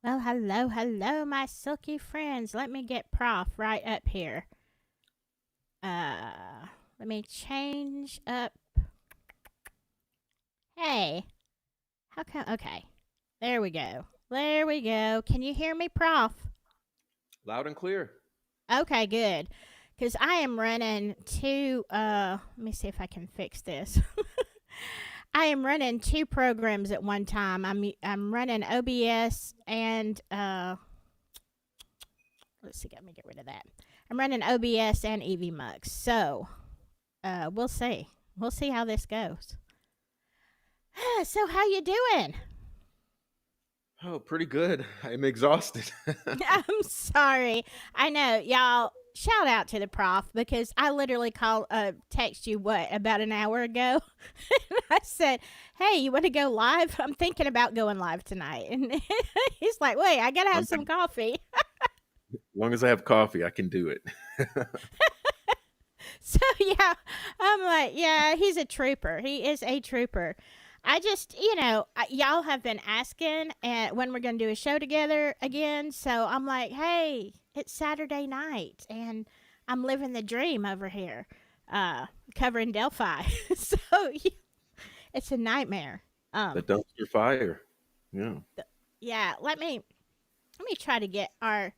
Well, hello, hello, my silky friends. Let me get Prof right up here. Let me change up. Hey, how come? Okay, there we go. There we go. Can you hear me, Prof? Loud and clear. Okay, good. Because I am running two. Let me see if I can fix this. I am running two programs at one time. I'm running OBS and let's see. Let me get rid of that. I'm running OBS and EVMux. So we'll see. We'll see how this goes. So how you doing? Oh, pretty good. I'm exhausted. I'm sorry. I know y'all. Shout out to the prof because I literally text you what about an hour ago. I said, "Hey, you want to go live? I'm thinking about going live tonight." And he's like, "Wait, I gotta have I'm some good. coffee." As long as I have coffee, I can do it. So yeah, I'm like, yeah, he's a trooper. He is a trooper. I just, y'all have been asking when we're going to do a show together again. So I'm like, hey, it's Saturday night and I'm living the dream over here, uh, covering Delphi. So yeah, it's a nightmare. The Um, dumpster fire. Yeah. yeah, let me try to get our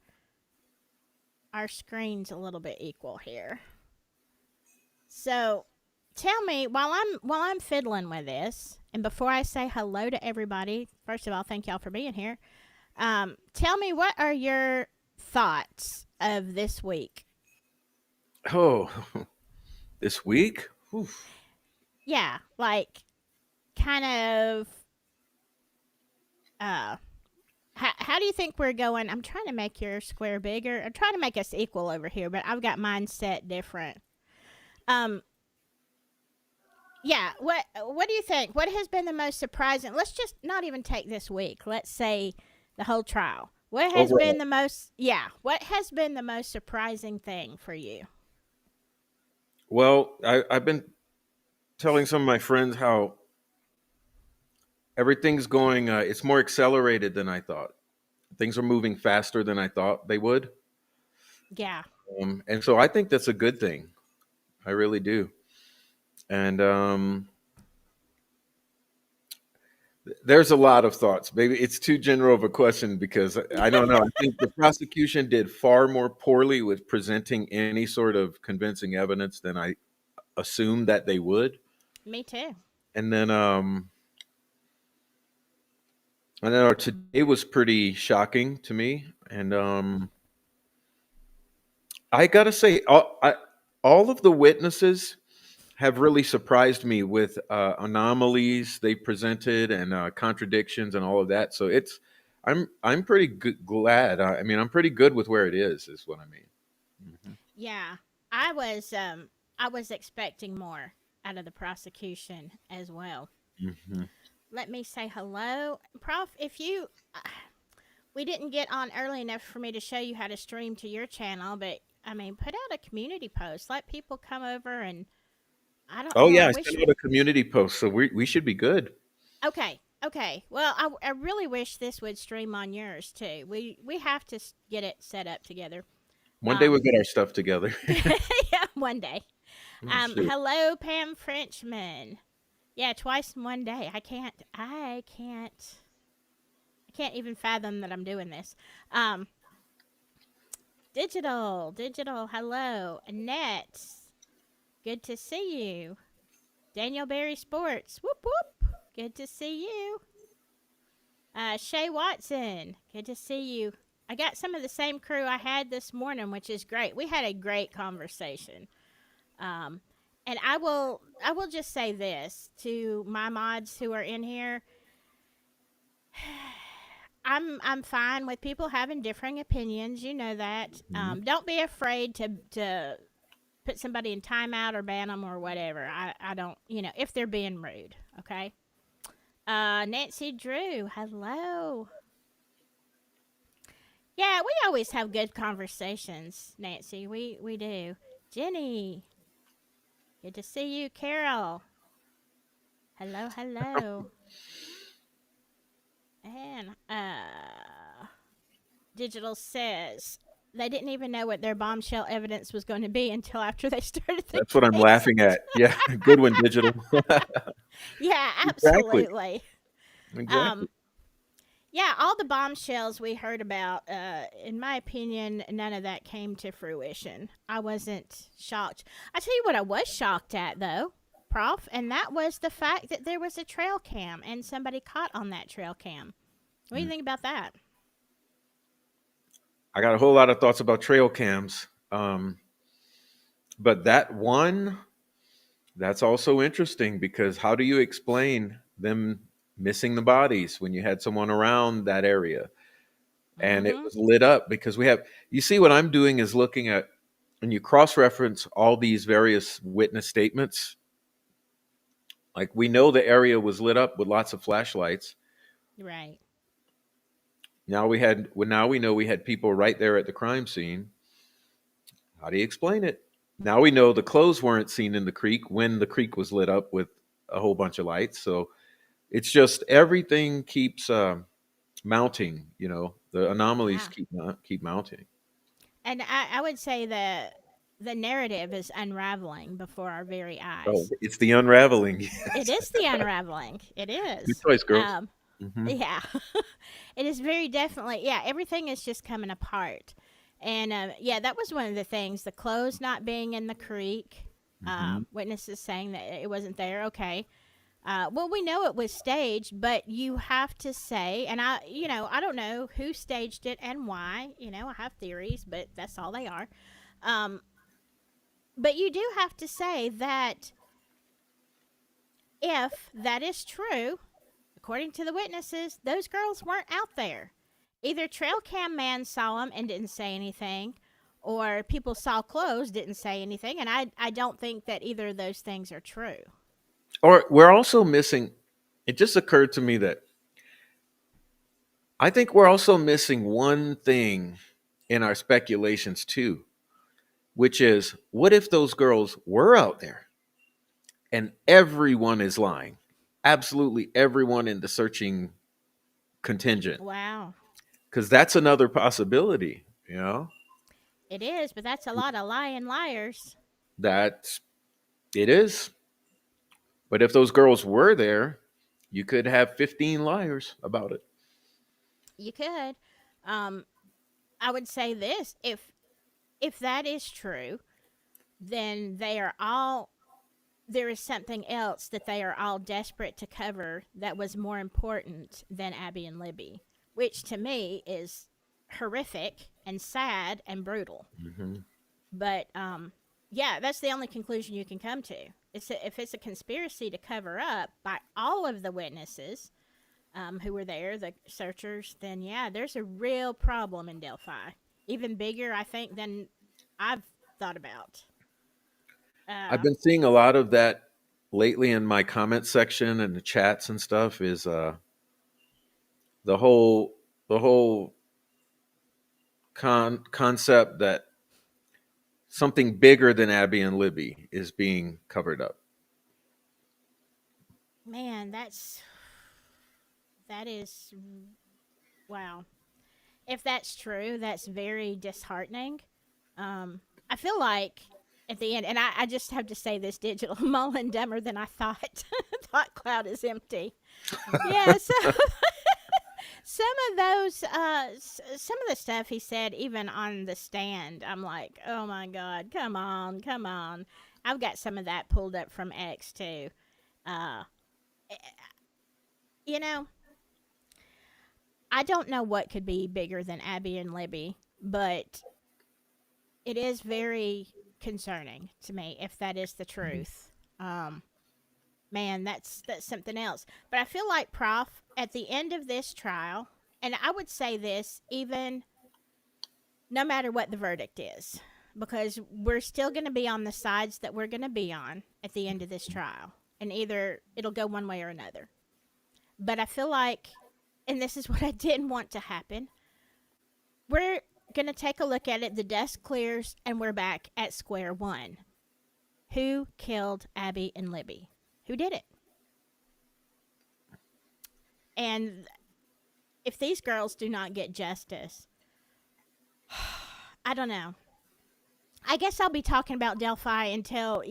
screens a little bit equal here. So tell me while I'm fiddling with this, and before I say hello to everybody, first of all, thank y'all for being here. Tell me what are your thoughts of this week? Oh, this week? Oof. Yeah, like kind of uh how do you think we're going? I'm trying to make your square bigger. I'm trying to make us equal over here, but I've got mine set different. Um yeah, what do you think? What has been the most surprising? Let's just not even take this week. Let's say the whole trial. What has been Overall. the most yeah, what has been the most surprising thing for you? Well, I've been telling some of my friends how everything's going, it's more accelerated than I thought. Things are moving faster than I thought they would. Yeah. And so I think that's a good thing. I really do. And there's a lot of thoughts. Maybe it's too general of a question because I don't know. I think the prosecution did far more poorly with presenting any sort of convincing evidence than I assumed that they would. Me too. And then I know today was pretty shocking to me. And I gotta say, all of the witnesses have really surprised me with anomalies they presented and contradictions and all of that. So I'm pretty glad. I mean, I'm pretty good with where it is what I mean. Yeah. I was expecting more out of the prosecution as well. Hmm. Hmm. Let me say hello. Prof, if you we didn't get on early enough for me to show you how to stream to your channel, but I mean, put out a community post. Let people come over and I don't Oh know. yeah, I I wish sent out a community post, so we should be good. Okay. Okay. Well, I really wish this would stream on yours too. We have to get it set up together. One day we'll Um get our stuff together. yeah, one day. Oh, shoot. Hello Pam Frenchman. Yeah, twice in one day. I can't even fathom that I'm doing this. Um digital. Hello. Annette. Good to see you. Daniel Berry Sports. Whoop whoop. Good to see you. Shay Watson, good to see you. I got some of the same crew I had this morning, which is great. We had a great conversation. Um, and I will just say this to my mods who are in here. I'm fine with people having differing opinions. You know that. Mhm. Don't be afraid to put somebody in timeout or ban them or whatever. I don't if they're being rude. Okay. Nancy Drew, hello. Yeah, we always have good conversations, Nancy. We do. Jenny, good to see you. Carol, hello. And Digital says they didn't even know what their bombshell evidence was going to be until after they started the That's what I'm case. laughing at. Yeah, good one, digital. Yeah, Exactly. absolutely. Um, Exactly. yeah, all the bombshells we heard about, in my opinion, none of that came to fruition. I wasn't shocked. I tell you what, I was shocked at though, Prof, and that was the fact that there was a trail cam and somebody caught on that trail cam. What do you Mm. think about that? I got a whole lot of thoughts about trail cams. But that one, that's also interesting because how do you explain them missing the bodies when you had someone around that area and it Mm-hmm. was lit up? Because we have, you see, what I'm doing is looking at, and you cross reference all these various witness statements. Like we know the area was lit up with lots of flashlights. Right. Now we know we had people right there at the crime scene. How do you explain it? Now we know the clothes weren't seen in the creek when the creek was lit up with a whole bunch of lights. So it's just everything keeps mounting. You know, the anomalies Yeah. keep mounting. And I would say that the narrative is unraveling before our very Oh, eyes. it's the unraveling. It Yes. is the unraveling. It Good is. choice, girls. Hmm. Yeah. It is very definitely, yeah, everything is just coming apart. And yeah, that was one of the things, the clothes not being in the creek, Hmm. witnesses saying that it wasn't there. Okay. Well, we know it was staged, but you have to say, and I don't know who staged it and why. I have theories, but that's all they are. Um, but you do have to say that if that is true, according to the witnesses, those girls weren't out there. Either trail cam man saw them and didn't say anything, or people saw clothes, didn't say anything. And I don't think that either of those things are true. Or we're also missing. It just occurred to me that I think we're also missing one thing in our speculations too, which is what if those girls were out there and everyone is lying? Absolutely everyone in the searching contingent. Wow. Because that's another possibility, you know? It is, but that's a lot of lying liars. That it is. But if those girls were there, you could have 15 liars about it. You could. Um, I would say this: if that is true, then they are all there is something else that they are all desperate to cover that was more important than Abby and Libby, which to me is horrific and sad and brutal. Hmm. But yeah, that's the only conclusion you can come to. If it's a conspiracy to cover up by all of the witnesses who were there, the searchers, then yeah, there's a real problem in Delphi. Even bigger, I think, than I've thought about. I've Uh, been seeing a lot of that lately in my comment section and the chats and stuff is the whole concept that something bigger than Abby and Libby is being covered up. Man, that is wow. If that's true, that's very disheartening. I feel like at the end, and I just have to say this: digital Mullen dumber than I thought. Thought cloud is empty. Yeah, so some of those, some of the stuff he said, even on the stand, I'm like, oh my god, come on, come on. I've got some of that pulled up from X too. Uh, you know, I don't know what could be bigger than Abby and Libby, but it is very concerning to me if that is the truth. Um, man, that's something else. But I feel like Prof at the end of this trial, and I would say this even no matter what the verdict is, because we're still going to be on the sides that we're going to be on at the end of this trial, and either it'll go one way or another. But I feel like, and this is what I didn't want to happen, we're going to take a look at it. The dust clears, and we're back at square one. Who killed Abby and Libby? Who did it? And if these girls do not get justice, I don't know. I guess I'll be talking about Delphi until,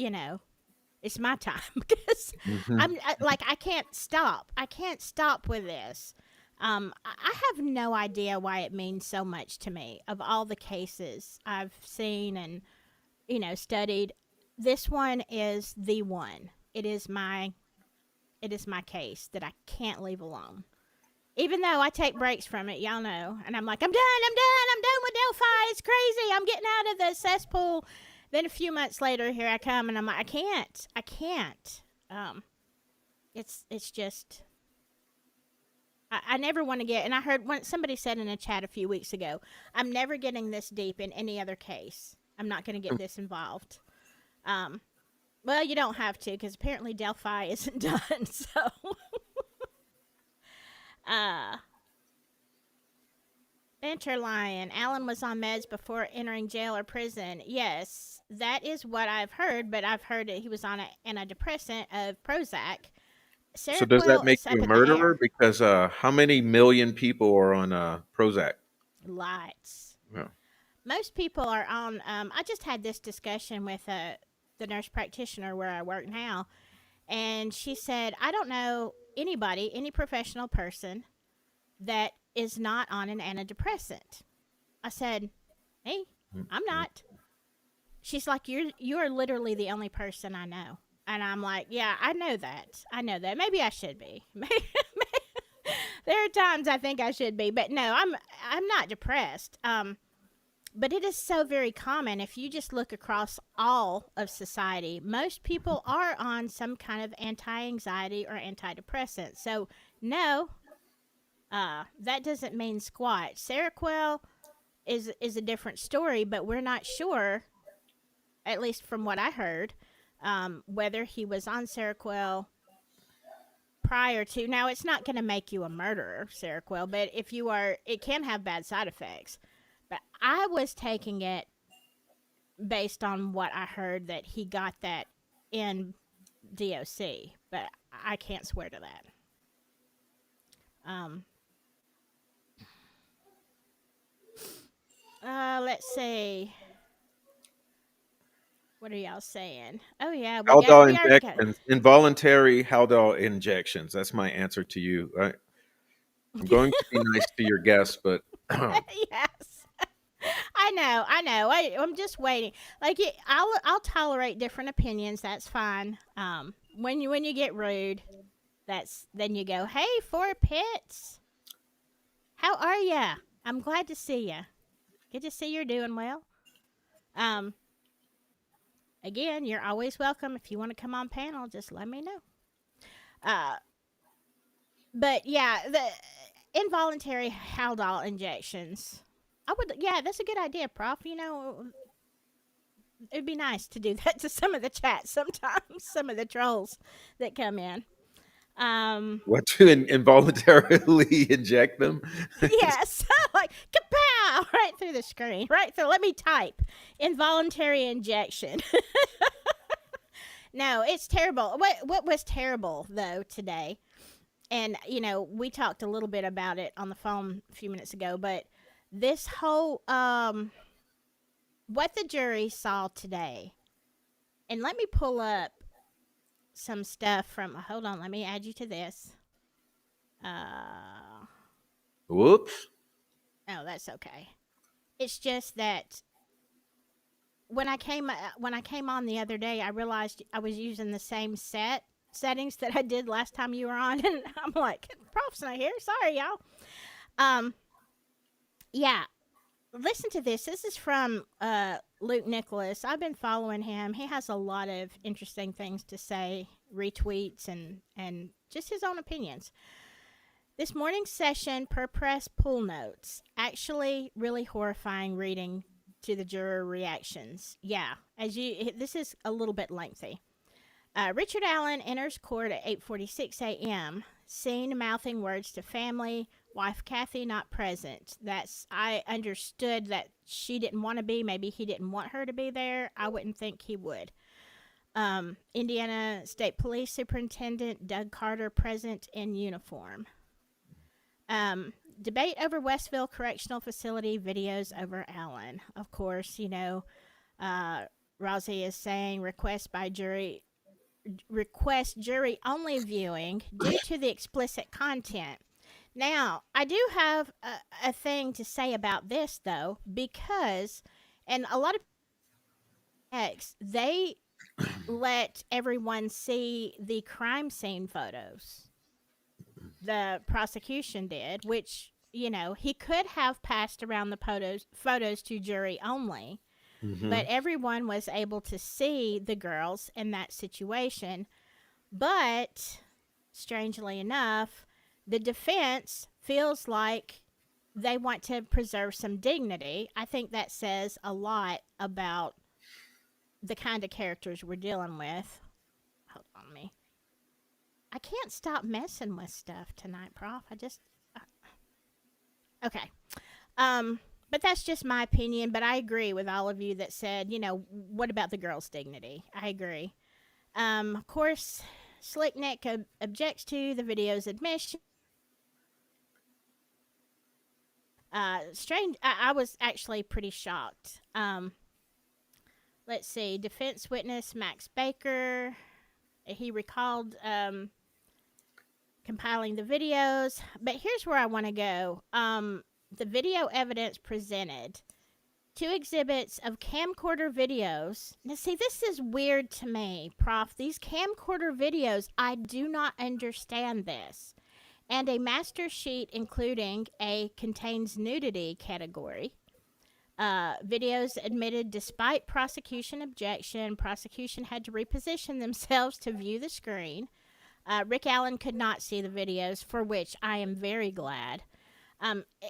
it's my time because Hmm. like I can't stop. I can't stop with this. I have no idea why it means so much to me. Of all the cases I've seen and studied, this one is the one. It is my case that I can't leave alone. Even though I take breaks from it, y'all know, and I'm like, I'm done with Delphi. It's crazy. I'm getting out of the cesspool. Then a few months later, here I come, and I'm like, I can't. Um, it's just I never want to get. And I heard somebody said in a chat a few weeks ago, I'm never getting this deep in any other case. I'm not going to get this involved. Um, well, you don't have to because apparently Delphi isn't done. So, uh, Interlion. Alan was on meds before entering jail or prison. Yes, that is what I've heard, but I've heard that he was on an antidepressant of Prozac. So does that Seroquel make is you up a in the murderer? air. Because how many million people are on Prozac? Lots. Yeah. Most people are on. I just had this discussion with the nurse practitioner where I work now, and she said, I don't know anybody, any professional person, that is not on an antidepressant. I said, hey, I'm not. She's like, you're literally the only person I know. And I'm like, yeah, I know that. I know that. Maybe I should be. There are times I think I should be, but no, I'm not depressed. But it is so very common if you just look across all of society. Most people are on some kind of anti-anxiety or antidepressant. So no, that doesn't mean squat. Seroquel is a different story, but we're not sure, at least from what I heard, whether he was on Seroquel prior to. Now, it's not going to make you a murderer, Seroquel, but if you are, it can have bad side effects. But I was taking it based on what I heard that he got that in DOC, but I can't swear to that. Um, let's see. What are y'all saying? Oh yeah, Haldol we already got. injections, involuntary Haldol injections. That's my answer to you. I'm going to be nice to your guests, but Yes. I know. I'm just waiting. Like I'll tolerate different opinions. That's fine. When you get rude, then you go, "Hey, Four Pits, how are ya? I'm glad to see ya. Good to see you're doing well." Um, Again, you're always welcome. If you want to come on panel, just let me know. Uh, but yeah, the involuntary Haldol injections. Yeah, that's a good idea, Prof. It'd be nice to do that to some of the chats sometimes, some of the trolls that come in. Um, what to involuntarily inject them? yes, like kapow, right through the screen, right through. Let me type involuntary injection. No, it's terrible. What was terrible though today, and we talked a little bit about it on the phone a few minutes ago, but this whole what the jury saw today, and let me pull up some stuff from. Hold on, let me add you to this. Uh, Whoops. oh, that's okay. It's just that when I came on the other day, I realized I was using the same settings that I did last time you were on, and I'm like, Prof's not here. Sorry, y'all. Um, yeah. Listen to this. This is from Luke Nicholas. I've been following him. He has a lot of interesting things to say, retweets, and just his own opinions. This morning's session per press pool notes. Actually, really horrifying reading to the juror reactions. Yeah, this is a little bit lengthy. Richard Allen enters court at 8:46 a.m. Seen mouthing words to family. Wife Kathy not present. I understood that she didn't want to be. Maybe he didn't want her to be there. I wouldn't think he would. Indiana State Police Superintendent Doug Carter present in uniform. Debate over Westville Correctional Facility videos over Allen. Of course, uh, Rosie is saying request jury only viewing due to the explicit content. Now, I do have a thing to say about this though, because, and a lot of they let everyone see the crime scene photos. The prosecution did, which, he could have passed around the photos to jury only, Hmm. but everyone was able to see the girls in that situation. But strangely enough, the defense feels like they want to preserve some dignity. I think that says a lot about the kind of characters we're dealing with. Hold on me. I can't stop messing with stuff tonight, Prof. Okay. But that's just my opinion. But I agree with all of you that said, what about the girl's dignity? I agree. Of course, Slickneck objects to the video's admission. Strange. I was actually pretty shocked. Let's see. Defense witness Max Baker. He recalled compiling the videos. But here's where I want to go. The video evidence presented. 2 exhibits of camcorder videos. Now, see, this is weird to me, Prof. These camcorder videos, I do not understand this. And a master sheet including a contains nudity category. Videos admitted despite prosecution objection. Prosecution had to reposition themselves to view the screen. Rick Allen could not see the videos, for which I am very glad.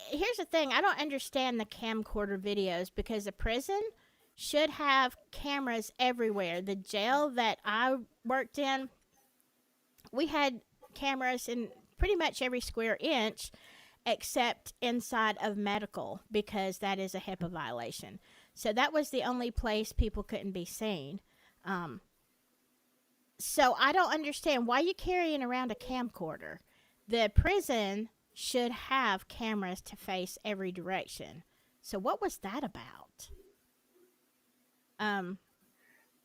Here's the thing. I don't understand the camcorder videos because a prison should have cameras everywhere. The jail that I worked in, we had cameras in pretty much every square inch except inside of medical because that is a HIPAA violation. So that was the only place people couldn't be seen. So I don't understand why you carrying around a camcorder. The prison should have cameras to face every direction. So what was that about?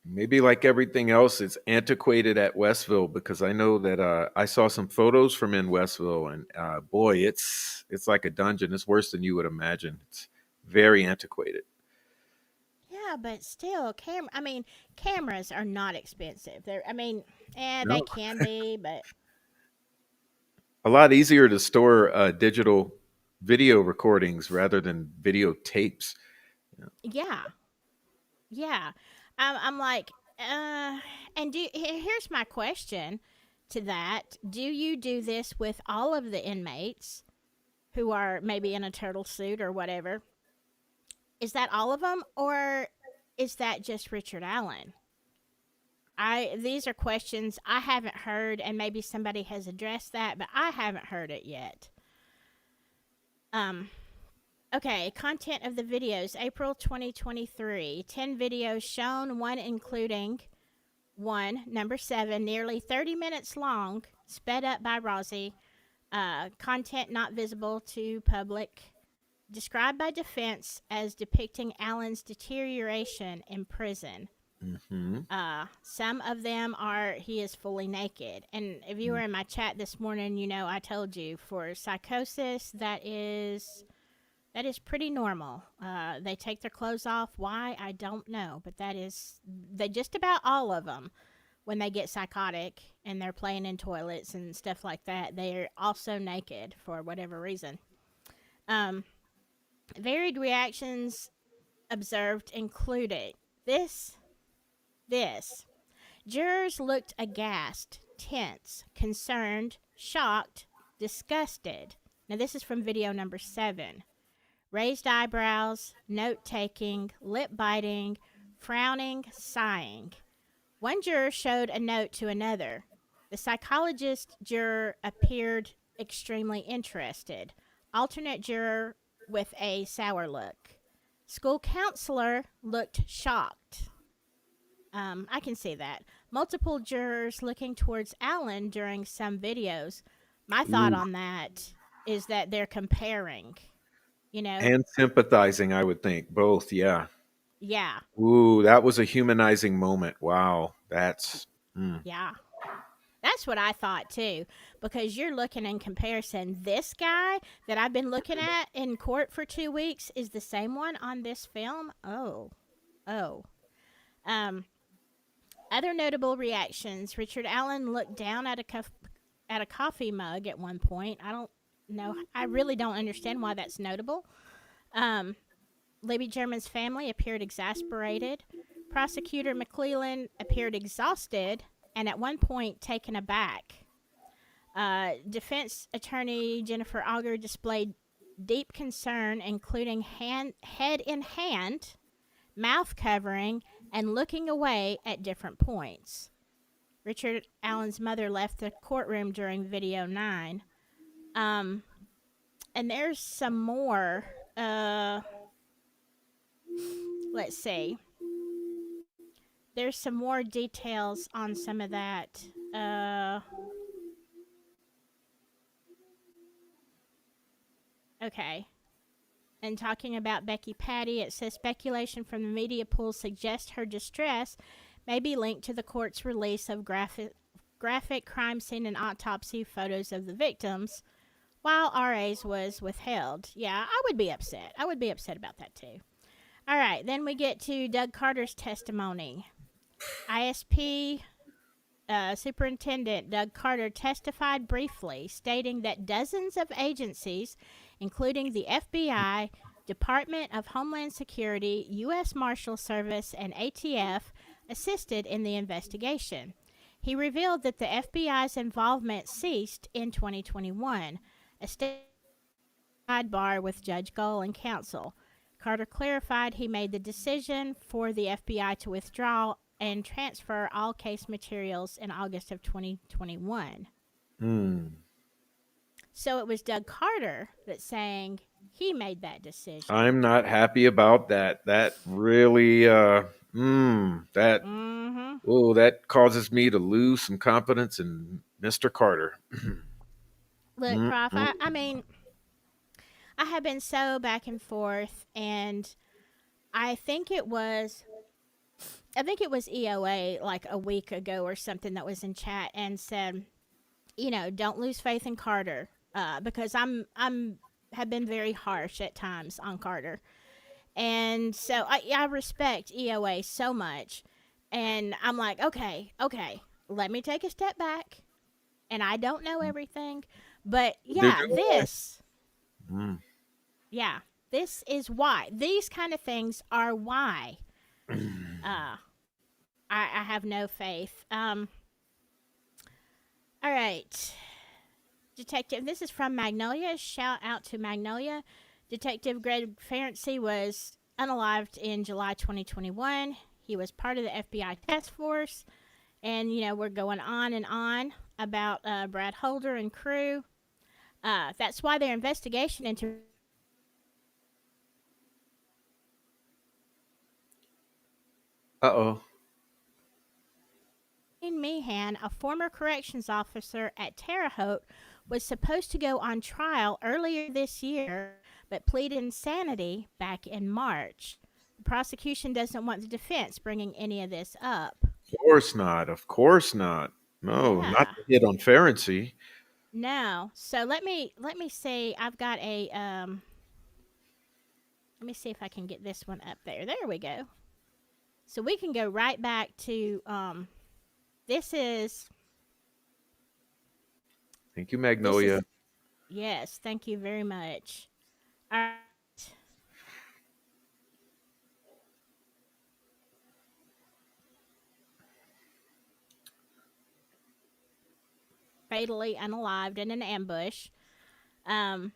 Maybe like everything else, it's antiquated at Westville because I know that I saw some photos from in Westville, and boy, it's like a dungeon. It's worse than you would imagine. It's very antiquated. Yeah, but still, cameras are not expensive. They No, can be, but a lot easier to store digital video recordings rather than videotapes. yeah, yeah. I'm like, and here's my question to that: do you do this with all of the inmates who are maybe in a turtle suit or whatever? Is that all of them, or is that just Richard Allen? These are questions I haven't heard, and maybe somebody has addressed that, but I haven't heard it yet. Um, okay, content of the videos, April 2023. 10 videos shown, one including one, number 7, nearly 30 minutes long, sped up by Rosie. Content not visible to public. Described by defense as depicting Allen's deterioration in prison. Hmm. Some of them are he is fully naked. And if you were in my chat this morning, I told you for psychosis that is pretty normal. They take their clothes off. Why? I don't know, but they just about all of them when they get psychotic and they're playing in toilets and stuff like that. They're also naked for whatever reason. Varied reactions observed included this. Jurors looked aghast, tense, concerned, shocked, disgusted. Now, this is from video number 7. Raised eyebrows, note taking, lip biting, frowning, sighing. One juror showed a note to another. The psychologist juror appeared extremely interested. Alternate juror with a sour look. School counselor looked shocked. I can see that. Multiple jurors looking towards Allen during some videos. My thought Ooh, on that. is that they're comparing, you know? And sympathizing, I would think. Both, yeah. Yeah, Ooh, that was a humanizing moment. Wow. That's mm. yeah. That's what I thought too, because you're looking in comparison. This guy that I've been looking at in court for 2 weeks is the same one on this film. Oh, oh. Um, Other notable reactions. Richard Allen looked down at a coffee mug at one point. I don't know. I really don't understand why that's notable. Um, Libby German's family appeared exasperated. Prosecutor McClellan appeared exhausted and at one point taken aback. Defense attorney Jennifer Auger displayed deep concern, including head in hand, mouth covering, and looking away at different points. Richard Allen's mother left the courtroom during video 9. Um, and there's some more. Let's see. There's some more details on some of that. Okay. And talking about Becky Patty, it says speculation from the media pool suggests her distress may be linked to the court's release of graphic crime scene and autopsy photos of the victims, while RA's was withheld. Yeah, I would be upset. I would be upset about that too. All right, then we get to Doug Carter's testimony. ISP Superintendent Doug Carter testified briefly, stating that dozens of agencies, including the FBI, Department of Homeland Security, U.S. Marshal Service, and ATF, assisted in the investigation. He revealed that the FBI's involvement ceased in 2021, a sidebar with Judge Gold and counsel. Carter clarified he made the decision for the FBI to withdraw and transfer all case materials in August of 2021. Mm. So it was Doug Carter that's saying he made that decision. I'm not happy about that. That really that Mm-hmm. oh, that causes me to lose some confidence in Mr. Carter. Look, Mm, Prof, mm. I mean, I have been so back and forth, and I think it was EOA like a week ago or something that was in chat and said, don't lose faith in Carter, because I'm have been very harsh at times on Carter, and so I respect EOA so much, and I'm like, okay, let me take a step back, and I don't know everything, but Did yeah, you? Mm. yeah, this is why these kind of things are why uh, I have no faith. All right. Detective, this is from Magnolia. Shout out to Magnolia. Detective Greg Ferenczi was unalived in July 2021. He was part of the FBI task force. And, we're going on and on about Brad Holder and crew. That's why their investigation into Uh-oh. Meehan, a former corrections officer at Terre Haute, was supposed to go on trial earlier this year, but pleaded insanity back in March. The prosecution doesn't want the defense bringing any of this up. Of course not. Of course not. No, not Yeah. to hit on Ferenczi. No. So let me see. I've got a let me see if I can get this one up there. There we go. So we can go right back to this is Thank you, this Magnolia. is yes, thank you very much. All right. Fatally unalived in an ambush. Um,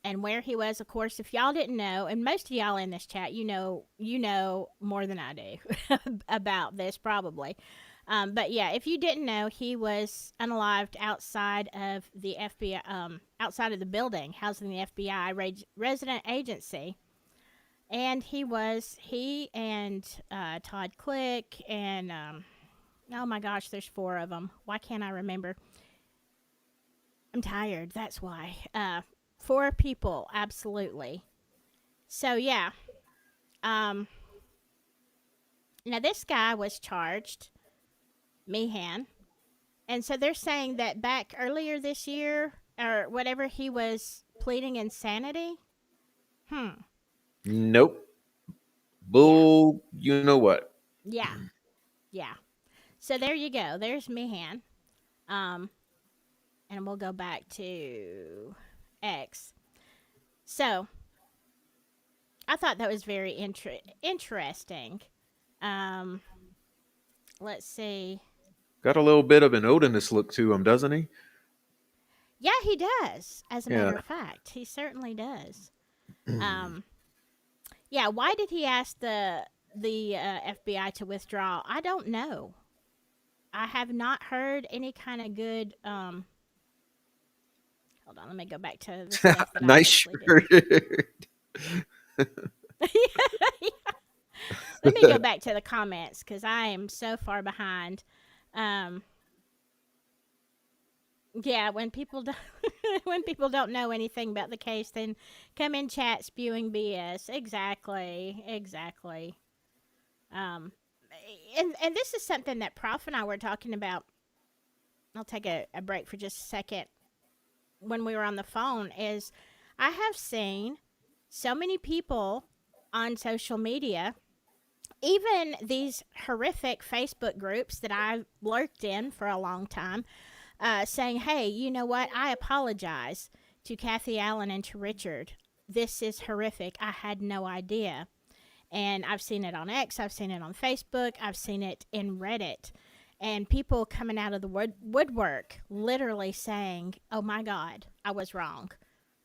and where he was, of course, if y'all didn't know, and most of y'all in this chat, you know more than I do about this probably. But yeah, if you didn't know, he was unalived outside of the FBI, outside of the building housing the FBI resident agency, and he and Todd Click and oh my gosh, there's four of them. Why can't I remember? I'm tired. That's why. 4 people, absolutely. So yeah. Um. Now this guy was charged, Meehan, and so they're saying that back earlier this year or whatever, he was pleading insanity. Hmm. Nope. Yeah. Bull, you know what? Yeah. Yeah. So there you go. There's Meehan. Um. And we'll go back to X. So I thought that was very interesting. Um. Let's see. Got a little bit of an Odinist look to him, doesn't he? Yeah, he does. As a matter Yeah. of fact, he certainly does. Um, yeah. Why did he ask the FBI to withdraw? I don't know. I have not heard any kind of good. Hold on, let me go back to the stuff that I Nice actually did. shirt. Let me go back to the comments because I am so far behind. Um, yeah, when people don't when people don't know anything about the case, then come in chat spewing BS. Exactly, exactly. Um, and this is something that Prof and I were talking about. I'll take a break for just a second. When we were on the phone, is I have seen so many people on social media, even these horrific Facebook groups that I've lurked in for a long time, saying, hey, you know what? I apologize to Kathy Allen and to Richard. This is horrific. I had no idea. And I've seen it on X, I've seen it on Facebook, I've seen it in Reddit. And people coming out of the woodwork literally saying, oh my God, I was wrong.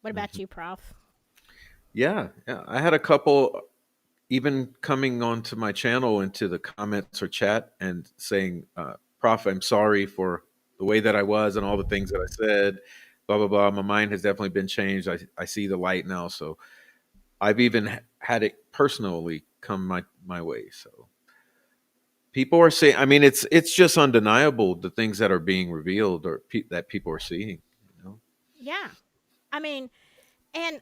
What about Mhm. you, Prof? Yeah, yeah. I had a couple even coming onto my channel into the comments or chat and saying, Prof, I'm sorry for the way that I was and all the things that I said, blah, blah, blah. My mind has definitely been changed. I see the light now. So I've even had it personally come my way. So people are saying, I mean, it's just undeniable the things that are being revealed or that people are seeing. You know? Yeah. I mean, and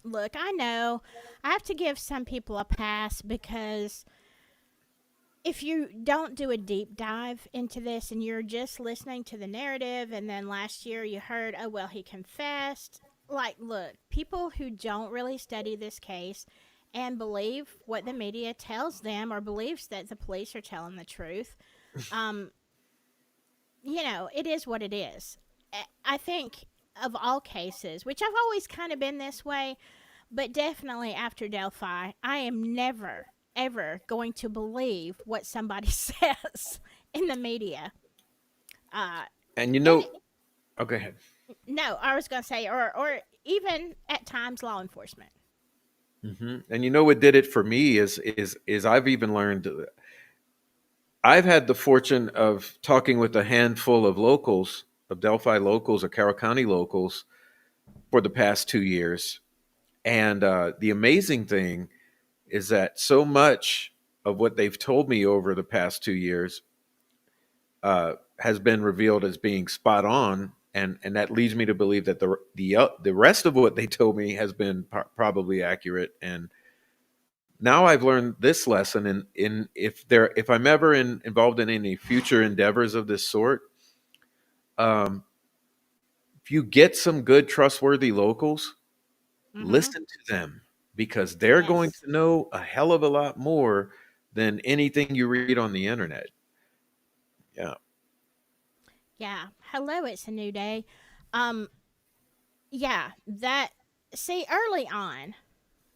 look, I know I have to give some people a pass because if you don't do a deep dive into this and you're just listening to the narrative, and then last year you heard, oh, well, he confessed. Like, look, people who don't really study this case and believe what the media tells them or believes that the police are telling the truth, um, it is what it is. I think of all cases, which I've always kind of been this way, but definitely after Delphi, I am never, ever going to believe what somebody says in the media. Uh, And you and know, oh, go ahead. no, I was going to say, or even at times law enforcement. And you know what did it for me is I've even learned. I've had the fortune of talking with a handful of locals, of Delphi locals or Carroll County locals, for the past 2 years, and the amazing thing is that so much of what they've told me over the past 2 years has been revealed as being spot on, and that leads me to believe that the rest of what they told me has been probably accurate. And now I've learned this lesson, in if I'm ever involved in any future endeavors of this sort, um, if you get some good trustworthy locals, Mm-hmm. listen to them because they're going Yes. to know a hell of a lot more than anything you read on the internet. Yeah. Yeah. Hello, it's a new day. Um, yeah, that, see, early on,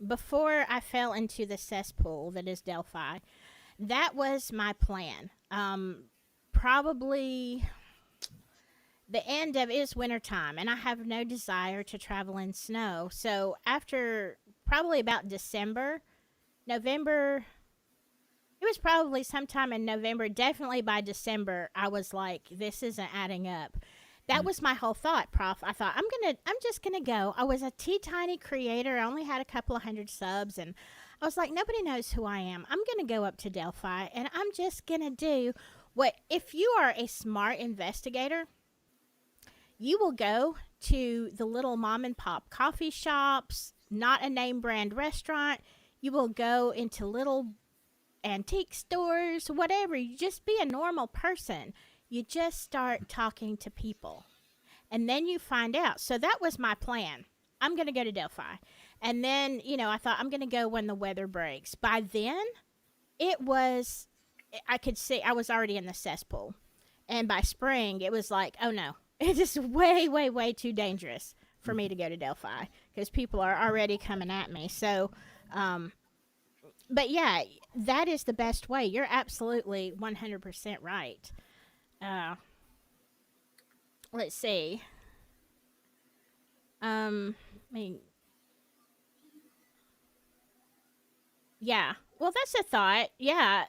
before I fell into the cesspool that is Delphi, that was my plan. Probably the end of it is wintertime, and I have no desire to travel in snow. So after probably about December, November, it was probably sometime in November, definitely by December, I was like, this isn't adding up. That was my whole thought, Prof. I thought I'm just gonna go. I was a tiny creator. I only had a couple of hundred subs, and I was like, nobody knows who I am. I'm gonna go up to Delphi, and I'm just gonna do what. If you are a smart investigator, You will go to the little mom and pop coffee shops, not a name brand restaurant. You will go into little antique stores, whatever. You just be a normal person. You just start talking to people. And then you find out. So that was my plan. I'm going to go to Delphi. And then, I thought I'm going to go when the weather breaks. By then, it was, I could see I was already in the cesspool. And by spring, it was like, oh no, it is way, way, way too dangerous for me to go to Delphi because people are already coming at me. So, but yeah, that is the best way. You're absolutely 100% right. Uh, let's see. I mean, yeah. Well, that's a thought. Yeah,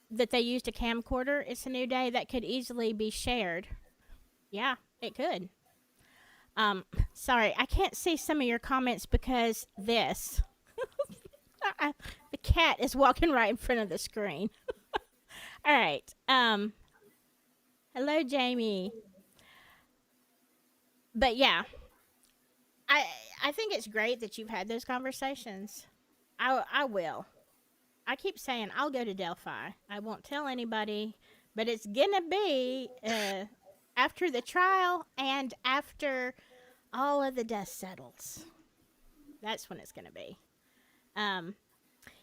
that they used a camcorder. It's a new day that could easily be shared. Yeah, it could. Sorry, I can't see some of your comments because this. The cat is walking right in front of the screen. All right. Hello, Jamie. But yeah, I I think it's great that you've had those conversations. I will. I keep saying I'll go to Delphi. I won't tell anybody, but it's gonna be after the trial and after all of the dust settles. That's when it's gonna be. Um,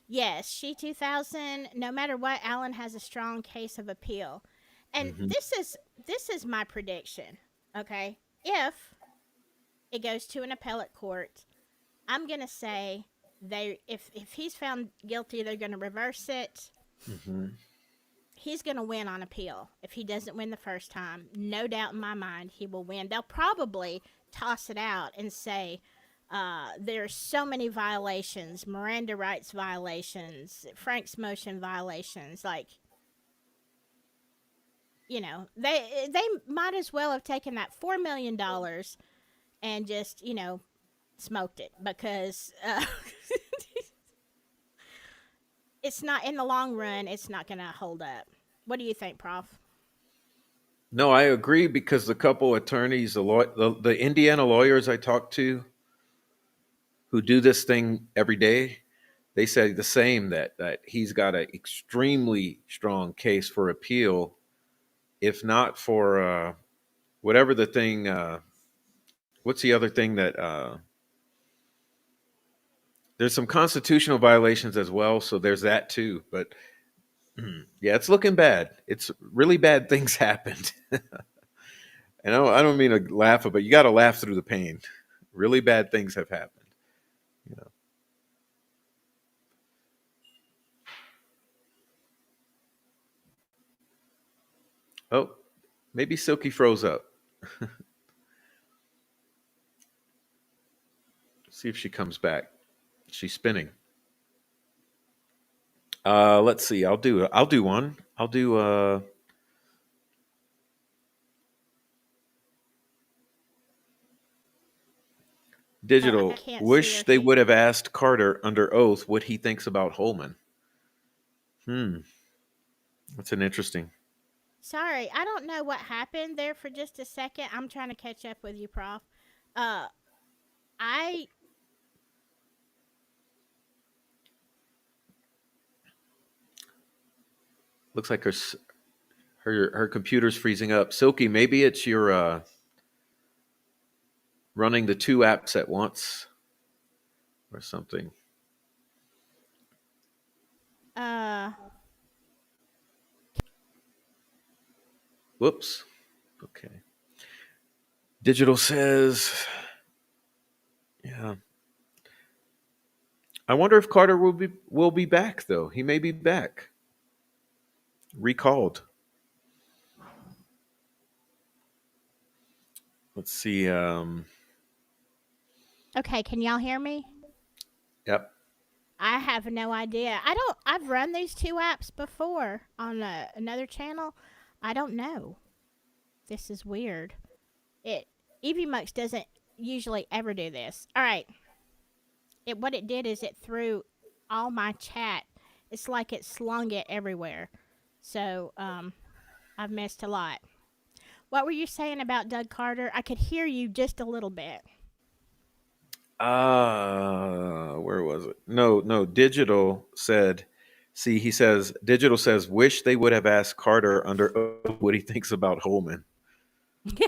yes, she 2000. No matter what, Alan has a strong case of appeal, and Hmm. this is my prediction. Okay, if it goes to an appellate court, I'm gonna say if he's found guilty, they're gonna reverse it. Hmm. He's going to win on appeal. If he doesn't win the first time, no doubt in my mind he will win. They'll probably toss it out and say there's so many violations, Miranda rights violations, Frank's motion violations. Like, they might as well have taken that $4 million and just smoked it because it's not in the long run. It's not going to hold up. What do you think, Prof? No, I agree because the couple attorneys, the Indiana lawyers I talked to who do this thing every day, they say the same that he's got an extremely strong case for appeal, if not for whatever the thing. What's the other thing that there's some constitutional violations as well, so there's that too. But yeah, it's looking bad. It's really bad things happened, and I don't mean to laugh, but you got to laugh through the pain. Really bad things have happened. You know. Oh, maybe Silky froze up. See if she comes back. She's spinning. Let's see. I'll do one. I'll do I digital. can't see her. Wish they would have asked Carter under oath what he thinks about Holman. Hmm. That's an interesting. Sorry, I don't know what happened there for just a second. I'm trying to catch up with you, Prof. Uh, I Looks like her computer's freezing up. Silky, maybe it's your running the two apps at once or something. uh Whoops. Okay. Digital says, yeah. I wonder if Carter will be back though. He may be back. Recalled. Let's see. okay, can y'all hear me? Yep. I have no idea. I've run these two apps before on another channel. I don't know. This is weird. It EVMux doesn't usually ever do this. All right. What it did is it threw all my chat. It's like it slung it everywhere. So, I've missed a lot. What were you saying about Doug Carter? I could hear you just a little bit. Where was it? No, no. Digital said, see, he says, Digital says, wish they would have asked Carter under oath what he thinks about Holman. Yeah.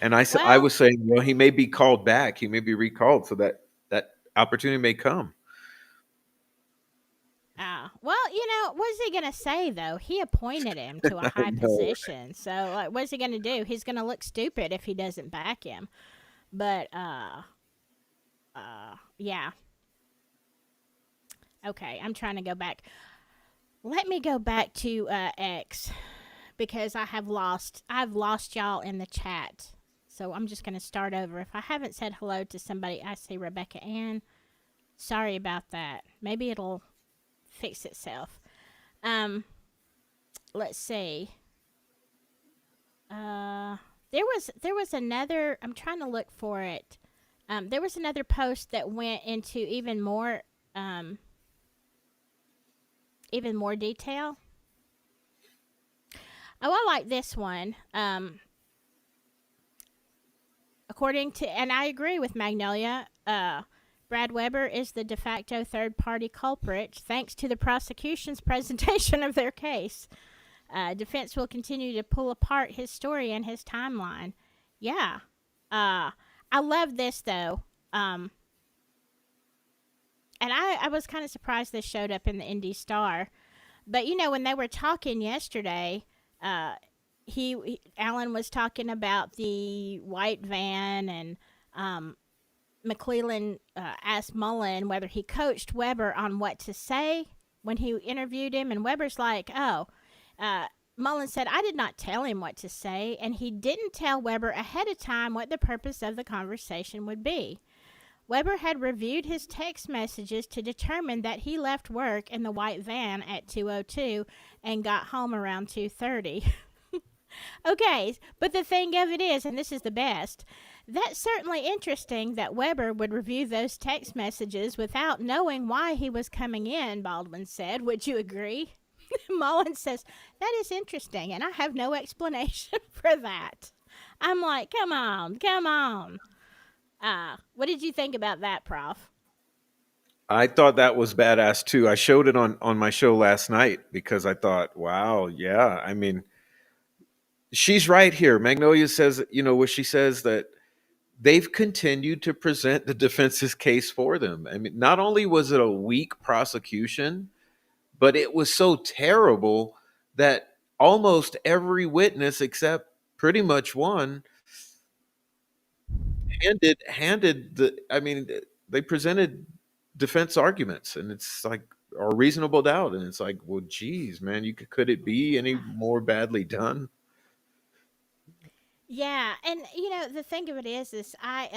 And I Well, was saying, well, he may be called back. He may be recalled so that that opportunity may come. well, what's he gonna say though? He appointed him to a I high know. position, so like, what's he gonna do? He's gonna look stupid if he doesn't back him. But yeah. Okay, I'm trying to go back. Let me go back to X because I've lost y'all in the chat. So I'm just gonna start over. If I haven't said hello to somebody, I see Rebecca Ann. Sorry about that. Maybe it'll fix itself. Um, let's see. Uh, there was another. I'm trying to look for it. There was another post that went into um, even more detail. Oh, I like this one. According to, and I agree with Magnolia. Brad Weber is the de facto third party culprit, thanks to the prosecution's presentation of their case. Defense will continue to pull apart his story and his timeline. Yeah. I love this though. And I was kind of surprised this showed up in the Indy Star. But when they were talking yesterday, uh, Alan was talking about the white van, and McClellan asked Mullen whether he coached Weber on what to say when he interviewed him, and Weber's like, "Oh." Mullen said, "I did not tell him what to say, and he didn't tell Weber ahead of time what the purpose of the conversation would be." Weber had reviewed his text messages to determine that he left work in the white van at 2:02 and got home around 2:30. Okay, but the thing of it is, and this is the best, that's certainly interesting that Weber would review those text messages without knowing why he was coming in, Baldwin said. Would you agree? Mullen says, "That is interesting, and I have no explanation for that." I'm like, come on, come on. What did you think about that, Prof? I thought that was badass too. I showed it on my show last night because I thought, wow, yeah. I mean, she's right here. Magnolia says, what she says that they've continued to present the defense's case for them. I mean, not only was it a weak prosecution, but it was so terrible that almost every witness except pretty much one handed the I mean, they presented defense arguments, and it's like, or reasonable doubt, and it's like, well, geez, man, could it be any more badly done? Yeah, and the thing of it is I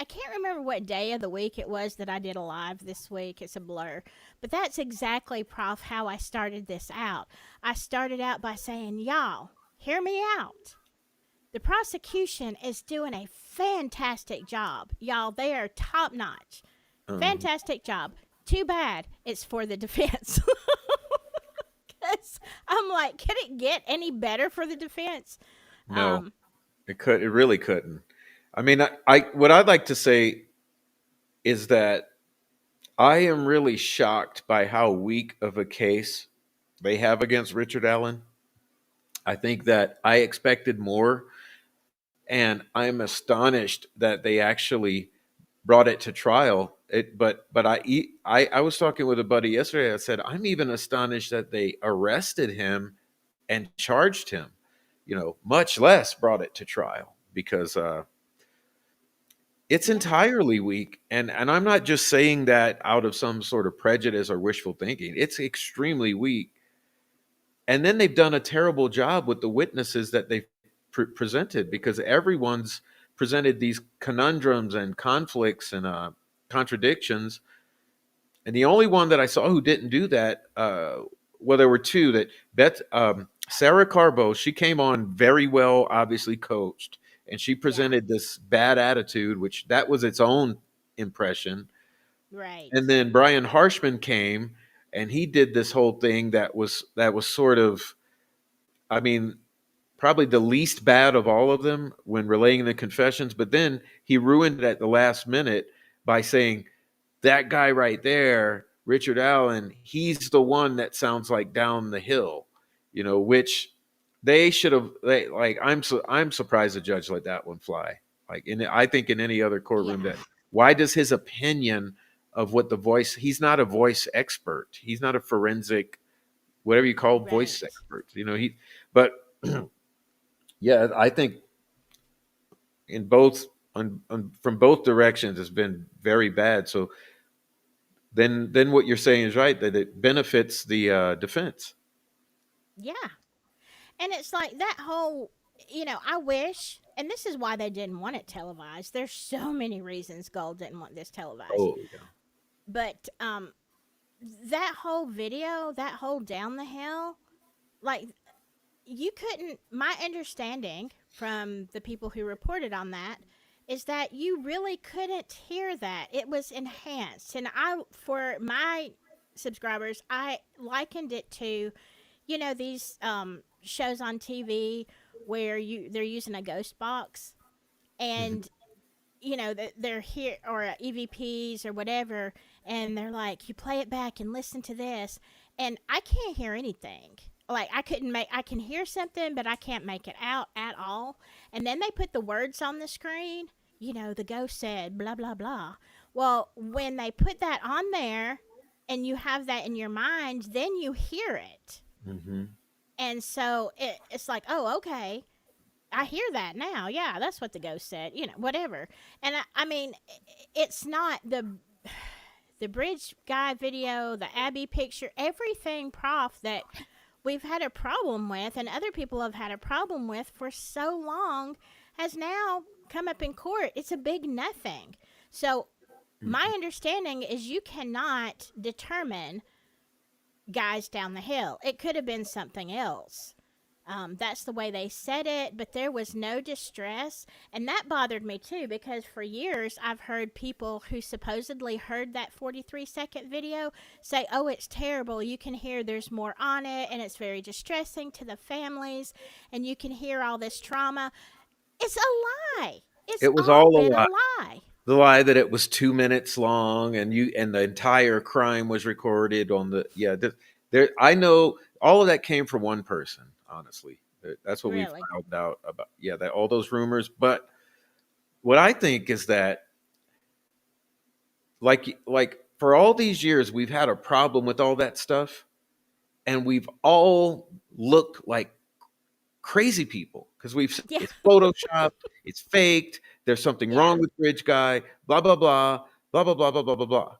can't remember what day of the week it was that I did a live this week. It's a blur. But that's exactly, Prof, how I started this out. I started out by saying, "Y'all, hear me out. The prosecution is doing a fantastic job. Y'all, they are top notch. Um, Fantastic job. Too bad it's for the defense." 'Cause I'm like, can it get any better for the defense? no, Um, it really couldn't. I mean, what I'd like to say is that I am really shocked by how weak of a case they have against Richard Allen. I think that I expected more, and I'm astonished that they actually brought it to trial. I was talking with a buddy yesterday. I said, I'm even astonished that they arrested him and charged him. Much less brought it to trial, because it's yeah. entirely weak. And I'm not just saying that out of some sort of prejudice or wishful thinking. It's extremely weak. And then they've done a terrible job with the witnesses that they've presented, because everyone's presented these conundrums and conflicts and contradictions. And the only one that I saw who didn't do that, well, there were two that Sarah Carbo, she came on very well, obviously coached, and she Yeah. presented this bad attitude, which that was its own impression. And Right. then Brian Harshman came, and he did this whole thing that was sort of, I mean, probably the least bad of all of them when relaying the confessions, but then he ruined it at the last minute by saying that guy right there, Richard Allen, he's the one that sounds like down the hill, which they should have. Like I'm surprised a judge let that one fly. Like I think in any other courtroom Yeah. that why does his opinion of what the voice? He's not a voice expert. He's not a forensic whatever you call voice Right. expert. But yeah, I think in both from both directions has been very bad. So then what you're saying is right that it benefits the defense. Yeah. And it's like that whole, I wish, and this is why they didn't want it televised. There's so many reasons Gold didn't want this televised. Oh yeah. But that whole video, that whole down the hill, like you couldn't, my understanding from the people who reported on that is that you really couldn't hear that. It was enhanced. And for my subscribers, I likened it to, these shows on TV where they're using a ghost box Mhm. and they're here or EVPs or whatever, and they're like, you play it back and listen to this, and I can't hear anything. Like I can hear something, but I can't make it out at all. And then they put the words on the screen. The ghost said blah blah blah. Well, when they put that on there, and you have that in your mind, then you hear it, Mhm. and so it's like, oh, okay, I hear that now. Yeah, that's what the ghost said. Whatever. And I mean, it's not the bridge guy video, the Abby picture, everything, Prof, that we've had a problem with, and other people have had a problem with for so long, has now come up in court. It's a big nothing. So my Mhm. understanding is you cannot determine guys down the hill. It could have been something else. That's the way they said it, but there was no distress. And that bothered me too, because for years I've heard people who supposedly heard that 43-second video say, oh, it's terrible. You can hear there's more on it, and it's very distressing to the families, and you can hear all this trauma. It's a lie. It's It was all all a been a lie. lie. The lie that it was 2 minutes long and the entire crime was recorded on the yeah. There, I know all of that came from one person. Honestly, that's what we Really. found out about. Yeah, that all those rumors. But what I think is that like for all these years we've had a problem with all that stuff, and we've all looked like crazy people because we've said Yeah. it's photoshopped, it's faked, there's something Yeah. wrong with Bridge Guy, blah blah blah, blah blah blah blah blah blah blah.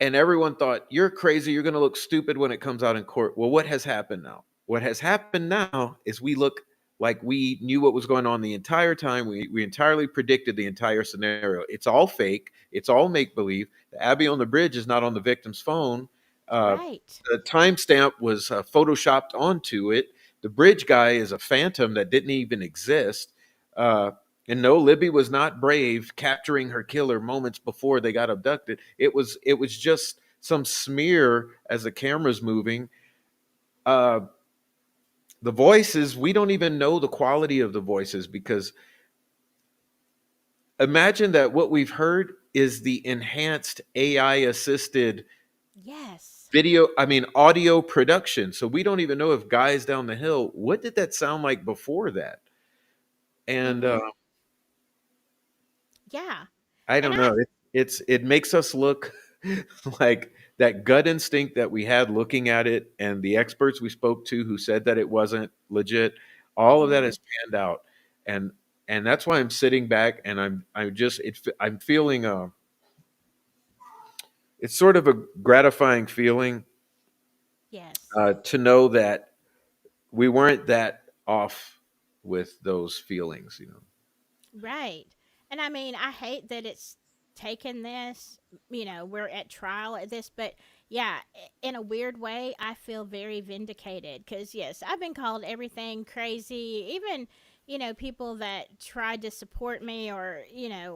And everyone thought you're crazy, you're going to look stupid when it comes out in court. Well, what has happened now? What has happened now is we look like we knew what was going on the entire time. We entirely predicted the entire scenario. It's all fake. It's all make believe. The Abby on the bridge is not on the victim's phone. Uh, Right. the timestamp was photoshopped onto it. The bridge guy is a phantom that didn't even exist. Uh, and no, Libby was not brave capturing her killer moments before they got abducted. It was just some smear as the camera's moving. Uh, the voices, we don't even know the quality of the voices because imagine that what we've heard is the enhanced AI assisted Yes. audio production. So we don't even know if guys down the hill, what did that sound like before that? And Mm-hmm. Yeah. I And don't know. It makes us look like that gut instinct that we had looking at it, and the experts we spoke to who said that it wasn't legit. All of that mm-hmm. has panned out, and that's why I'm sitting back and I'm feeling it's sort of a gratifying feeling Yes. to know that we weren't that off with those feelings. Right. And I mean, I hate that it's taken this, we're at trial at this, but yeah, in a weird way, I feel very vindicated because, yes, I've been called everything crazy. Even, people that tried to support me or,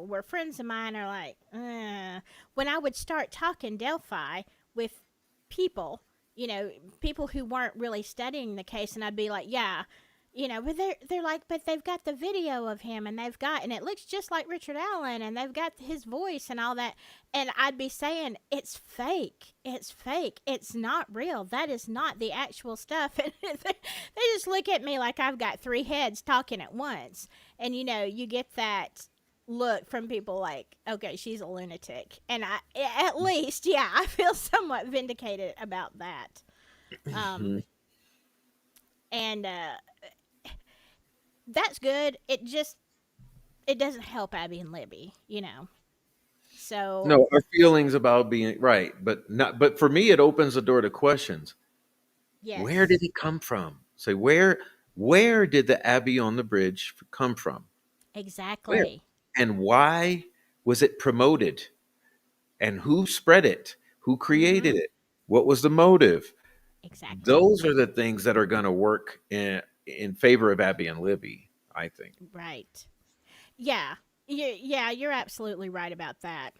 were friends of mine are like, when I would start talking Delphi with people, you know, people who weren't really studying the case, and I'd be like, yeah, you know, but they're like, but they've got the video of him, and they've got, and it looks just like Richard Allen, and they've got his voice and all that, and I'd be saying it's fake, it's not real, that is not the actual stuff, and they just look at me like I've got three heads talking at once, and you know, you get that look from people like, okay, she's a lunatic. And I, at least, yeah, I feel somewhat vindicated about that. Um, Mhm. and that's good. It just, it doesn't help Abby and Libby, you know. So, No, our feelings about being right, but not. But for me, it opens the door to questions. Where did yes, it come from? Say where did the Abbey on the Bridge come from? Where exactly. and why was it promoted? And who spread it? Who Mm-hmm. created it? What was the motive? Exactly. Those are the things that are going to work in favor of Abby and Libby, I think. Right. Yeah. Yeah, you're absolutely right about that.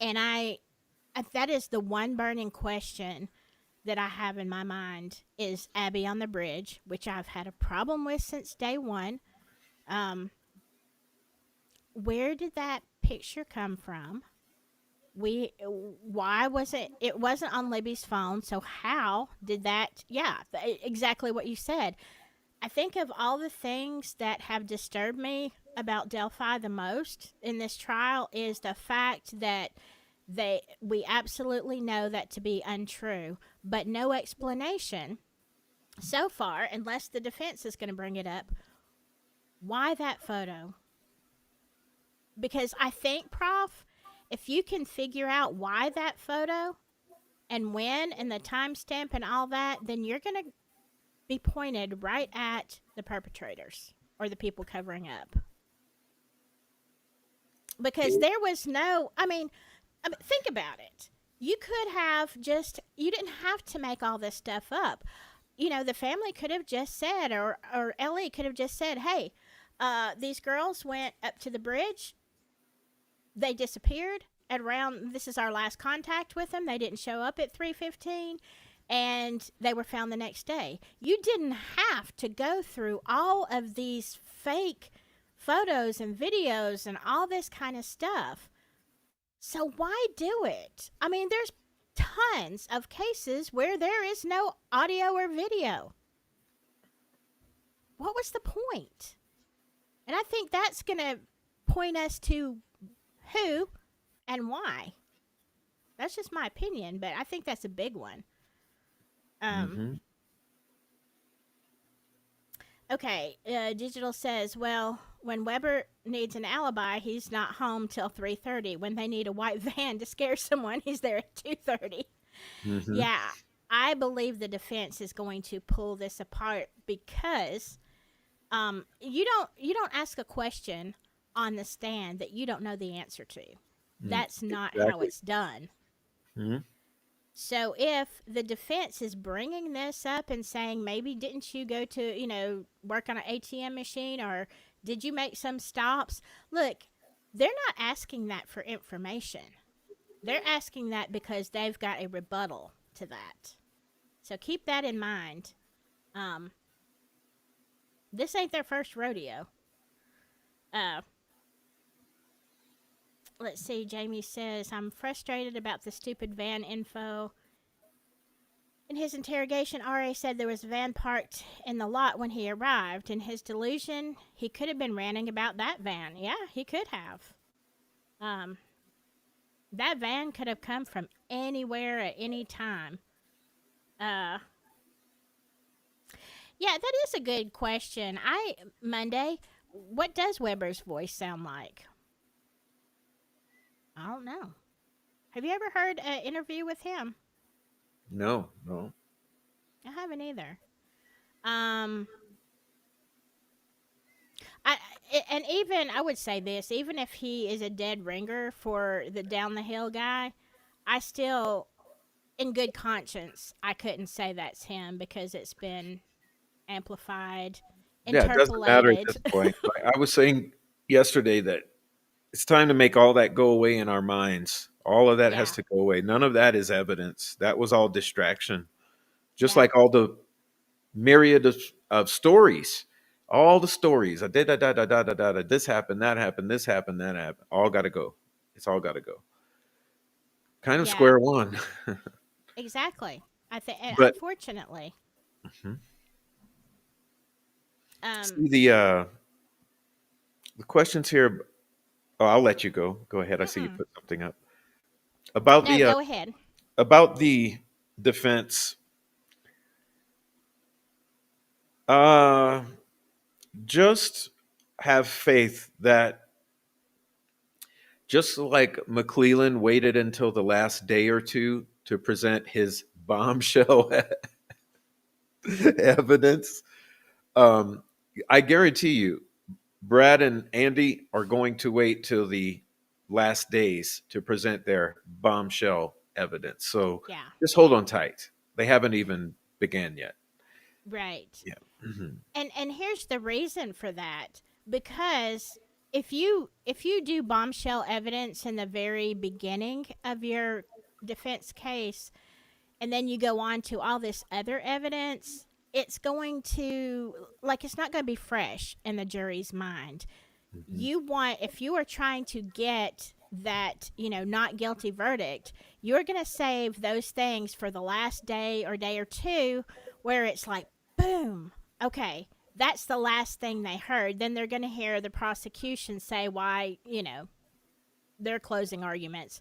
And that is the one burning question that I have in my mind is Abby on the Bridge, which I've had a problem with since day one. Um, where did that picture come from? Why was it? It wasn't on Libby's phone, so how did that? Yeah, exactly what you said. I think of all the things that have disturbed me about Delphi the most in this trial is the fact that we absolutely know that to be untrue, but no explanation so far, unless the defense is going to bring it up. Why that photo? Because I think, Prof, if you can figure out why that photo and when and the timestamp and all that, then you're going to be pointed right at the perpetrators or the people covering up. Because there was no, I mean, think about it. You could have just, you didn't have to make all this stuff up. You know, the family could have just said, or Ellie could have just said, hey, these girls went up to the bridge. They disappeared at around, this is our last contact with them. They didn't show up at 3:15 and they were found the next day. You didn't have to go through all of these fake photos and videos and all this kind of stuff. So why do it? I mean, there's tons of cases where there is no audio or video. What was the point? And I think that's going to point us to who and why. That's just my opinion, but I think that's a big one. Um, Hmm. okay, Digital says, well, when Weber needs an alibi, he's not home till 3:30. When they need a white van to scare someone, he's there at 2:30. Hmm. Yeah, I believe the defense is going to pull this apart because you don't ask a question on the stand that you don't know the answer to. That's not how Exactly. it's done. Hmm. So if the defense is bringing this up and saying maybe didn't you go to, you know, work on an ATM machine or did you make some stops? Look, they're not asking that for information. They're asking that because they've got a rebuttal to that. So keep that in mind. Um, this ain't their first rodeo. Uh, let's see. Jamie says, I'm frustrated about the stupid van info. In his interrogation, R.A. said there was a van parked in the lot when he arrived. In his delusion, he could have been ranting about that van. Yeah, he could have. Um, that van could have come from anywhere at any time. Uh, yeah, that is a good question. Monday, what does Weber's voice sound like? I don't know. Have you ever heard an interview with him? No, no. I haven't either. Um, I and even I would say this, even if he is a dead ringer for the down the hill guy, I still, in good conscience, I couldn't say that's him because it's been amplified, Yeah, it doesn't matter at interpolated. this point. I was saying yesterday that it's time to make all that go away in our minds. All of that has Yeah, to go away. None of that is evidence. That was all distraction. just Yeah. like all the myriad of stories, all the stories. I did da da da da da da. This happened, that happened, this happened, that happened. All got to go. It's all got to go. Kind of Yeah. square one. Exactly. I think, But unfortunately, mhm. um, See the questions here. Oh, I'll let you go. Go ahead. I see you mm-mm. put something up about No, the go ahead. defense. Uh, just have faith that just like McClellan waited until the last day or two to present his bombshell evidence, um, I guarantee you, Brad and Andy are going to wait till the last days to present their bombshell evidence. So Yeah. just hold on tight. They haven't even began yet. Right. Yeah. Mhm. And here's the reason for that, because if you do bombshell evidence in the very beginning of your defense case, and then you go on to all this other evidence, it's going to, like, it's not going to be fresh in the jury's mind. Mhm. You want, if you are trying to get that, not guilty verdict, you're going to save those things for the last day or day or two, where it's like, boom, okay, that's the last thing they heard. Then they're going to hear the prosecution say why, their closing arguments.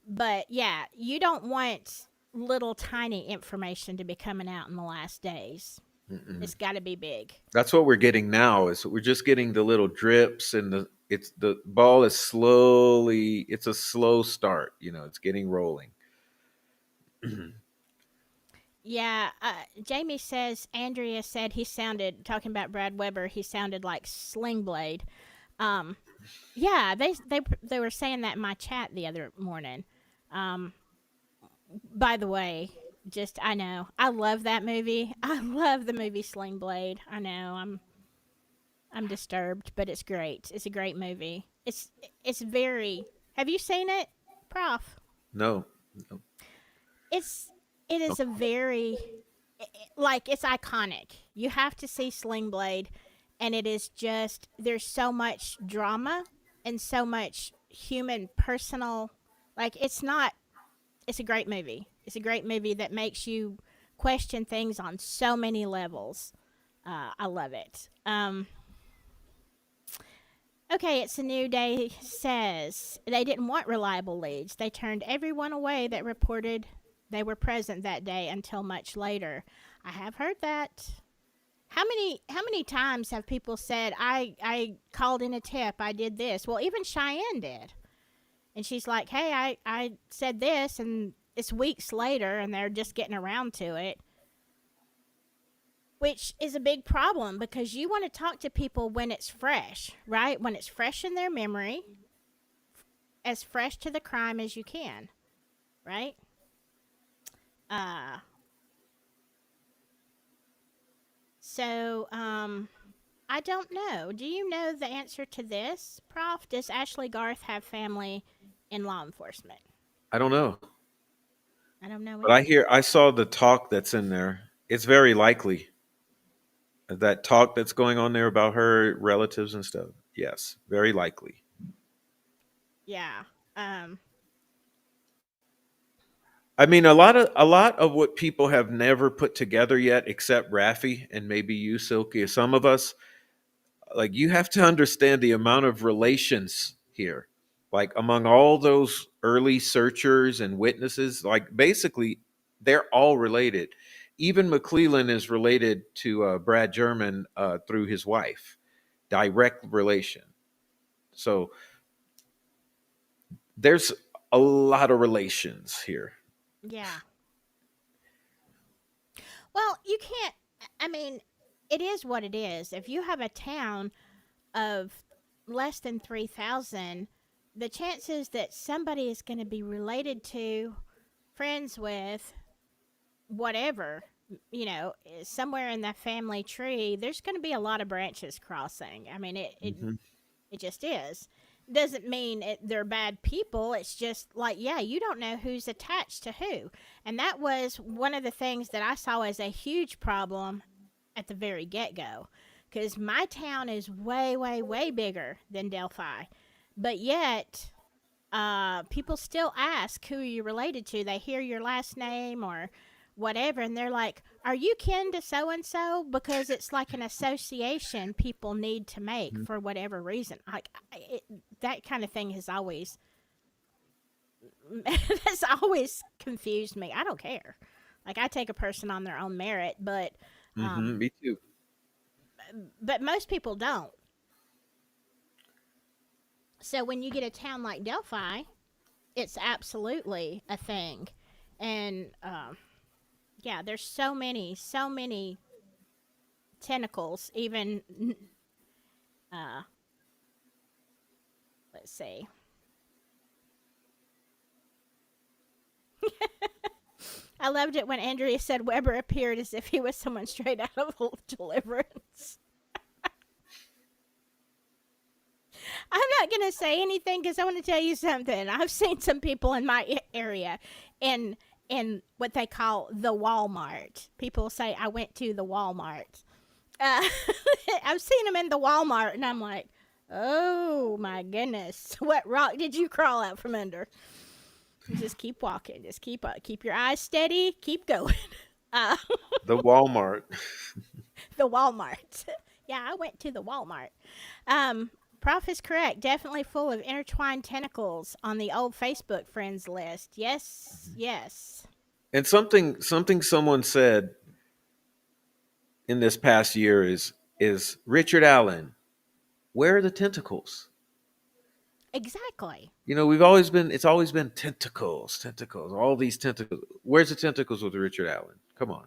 But yeah, you don't want little tiny information to be coming out in the last days. Mm-mm. It's got to be big. That's what we're getting now. Is we're just getting the little drips, and the ball is slowly. It's a slow start. It's getting rolling. Yeah, Jamie says Andrea said he sounded, talking about Brad Weber, he sounded like Sling Blade. Um, yeah, they were saying that in my chat the other morning. Um, by the way, just, I know I love that movie. I love the movie Sling Blade. I know I'm disturbed, but it's great. It's a great movie. It's very. Have you seen it, Prof? No, no, It's it no. is a very, like, it's iconic. You have to see Sling Blade, and it is just, there's so much drama and so much human personal, like, it's a great movie. It's a great movie that makes you question things on so many levels. I love it. Okay, it's a new day says they didn't want reliable leads. They turned everyone away that reported they were present that day until much later. I have heard that. How many times have people said I called in a tip, I did this? Well, even Cheyenne did. And she's like, "Hey, I said this, and it's weeks later and they're just getting around to it." Which is a big problem, because you want to talk to people when it's fresh, right? When it's fresh in their memory, as fresh to the crime as you can, right? Uh, so I don't know. Do you know the answer to this, Prof? Does Ashley Garth have family in law enforcement? I don't know. I don't know But either. I saw the talk that's in there. It's very likely that talk that's going on there about her relatives and stuff. Yes, very likely. Yeah. Um, I mean, a lot of what people have never put together yet, except Rafi and maybe you, Silky, some of us, like you have to understand the amount of relations here, like among all those early searchers and witnesses. Like basically, they're all related. Even McClellan is related to Brad German through his wife, direct relation. So there's a lot of relations here. yeah. Well, you can't, I mean, it is what it is. If you have a town of less than 3,000, the chances that somebody is going to be related to, friends with, whatever, somewhere in the family tree, there's going to be a lot of branches crossing. I mean, it Mhm. it just is. doesn't mean they're bad people. It's just like, yeah, you don't know who's attached to who. And that was one of the things that I saw as a huge problem at the very get go. Because my town is way, way, way bigger than Delphi. But yet, people still ask who are you related to. They hear your last name or whatever, and they're like, "Are you kin to so and so?" Because it's like an association people need to make Mhm. for whatever reason. Like that kind of thing has always that's always confused me. I don't care. Like I take a person on their own merit, um, Me too. but most people don't. So when you get a town like Delphi, it's absolutely a thing, and yeah, there's so many tentacles. Even uh, let's see. I loved it when Andrea said Weber appeared as if he was someone straight out of Deliverance. I'm not gonna say anything because I want to tell you something. I've seen some people in my area, in what they call the Walmart. People say I went to the Walmart. Uh, I've seen them in the Walmart, and I'm like, oh my goodness, what rock did you crawl out from under? Just keep walking. Just keep your eyes steady. Keep going. Uh, The Walmart. the Walmart. Yeah, I went to the Walmart. Um, Prof is correct. Definitely full of intertwined tentacles on the old Facebook friends list. Yes, yes. And something someone said in this past year is Richard Allen. Where are the tentacles? Exactly. You know, we've always been it's always been tentacles, tentacles, all these tentacles. Where's the tentacles with Richard Allen? Come on.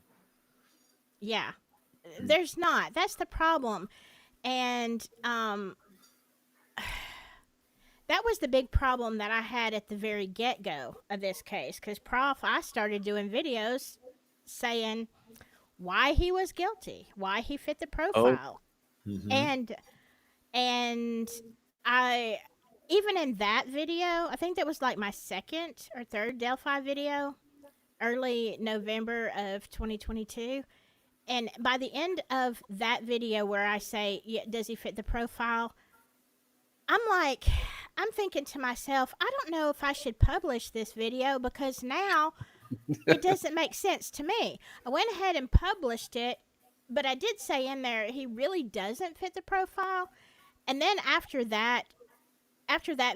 Yeah. There's not. That's the problem. And that was the big problem that I had at the very get go of this case. Because Prof, I started doing videos saying why he was guilty, why he fit the Oh. profile, Hmm. and and I even in that video, I think that was like my second or third Delphi video, early November of 2022. And by the end of that video, where I say, yeah, does he fit the profile? I'm like, I'm thinking to myself, I don't know if I should publish this video because now it doesn't make sense to me. I went ahead and published it, but I did say in there he really doesn't fit the profile. And then after that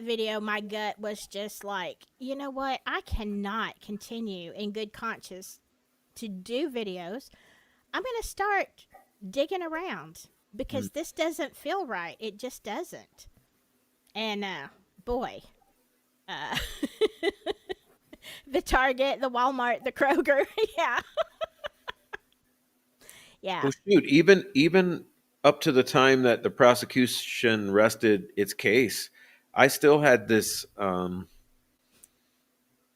video, my gut was just like, you know what? I cannot continue in good conscience to do videos. I'm going to start digging around because this doesn't feel right. It just doesn't. And boy, uh, the Target, the Walmart, the Kroger, yeah, yeah, Well, shoot, even up to the time that the prosecution rested its case, I still had this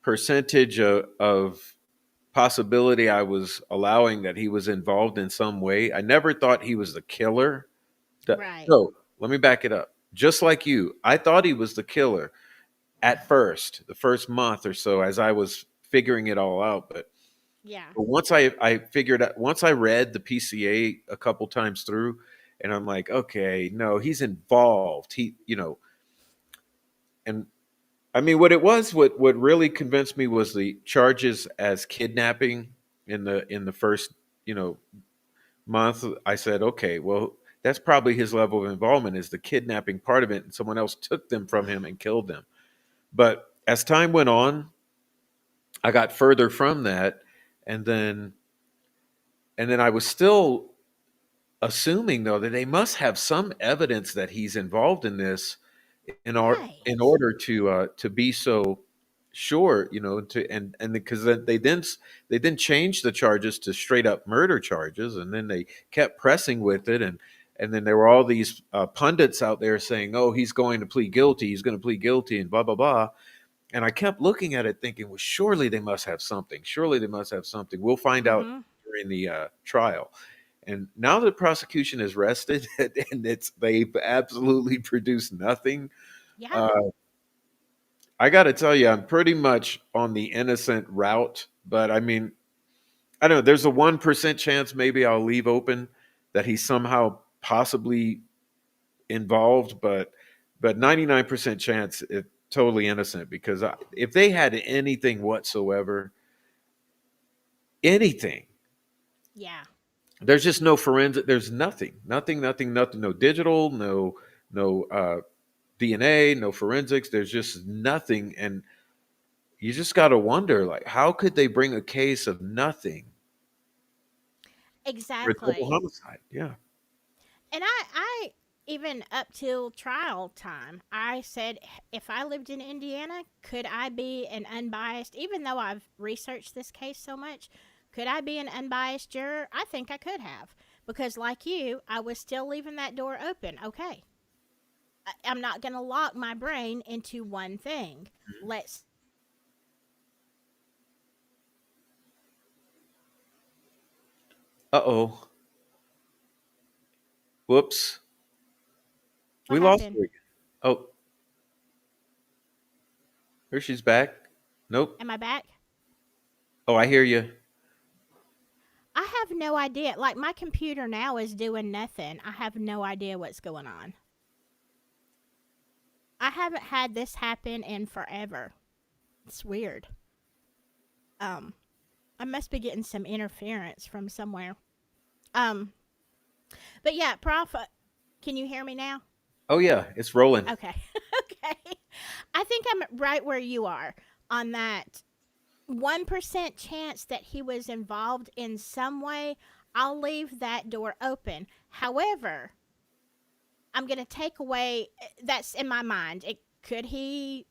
percentage of possibility I was allowing that he was involved in some way. I never thought he was the killer. right, No, let me back it up. Just like you, I thought he was the killer at first, the first month or so, as I was figuring it all out. yeah, But once I figured out, once I read the PCA a couple times through, and I'm like, okay, no, he's involved. And I mean, what really convinced me was the charges as kidnapping in the first, you know, month. I said, okay, well, that's probably his level of involvement is the kidnapping part of it, and someone else took them from him and killed them. But as time went on, I got further from that, and then I was still assuming though that they must have some evidence that he's involved in this in right, order to be so sure, to and because they then changed the charges to straight up murder charges, and then they kept pressing with it, and then there were all these pundits out there saying, oh, he's going to plead guilty, he's going to plead guilty, and blah blah blah. And I kept looking at it thinking, well, surely they must have something, surely they must have something, we'll find out mm-hmm, during the trial. And now the prosecution is rested, and they've absolutely produced nothing. Yeah. Uh, I got to tell you, I'm pretty much on the innocent route, but I mean, I don't know. There's a 1% chance maybe I'll leave open that he's somehow possibly involved, but 99% chance it totally innocent because if they had anything whatsoever, anything, Yeah. there's just no forensic. There's nothing. No digital, no DNA, no forensics. There's just nothing, and you just got to wonder, like, how could they bring a case of nothing for a double Exactly. homicide? Yeah. And I even up till trial time, I said if I lived in Indiana, could I be an unbiased, even though I've researched this case so much, could I be an unbiased juror? I think I could have. Because, like you, I was still leaving that door open. Okay, I'm not going to lock my brain into one thing. Let's. Uh oh. Whoops. We What lost happened? her again. Oh, here she's back. Nope. Am I back? Oh, I hear you. I have no idea. Like, my computer now is doing nothing. I have no idea what's going on. I haven't had this happen in forever. It's weird. Um, I must be getting some interference from somewhere. Um, but yeah, Prof, can you hear me now? Oh yeah, it's rolling. Okay. Okay. I think I'm right where you are on that 1% chance that he was involved in some way. I'll leave that door open. However, I'm going to take away that's in my mind. It could he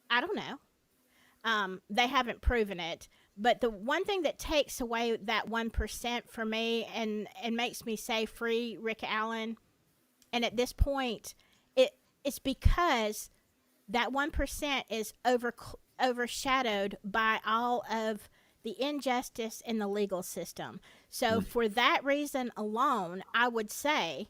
I don't know. They haven't proven it. But the one thing that takes away that 1% for me and makes me say free Rick Allen, and at this point, it's because that 1% is overshadowed by all of the injustice in the legal system. So Mm. for that reason alone, I would say,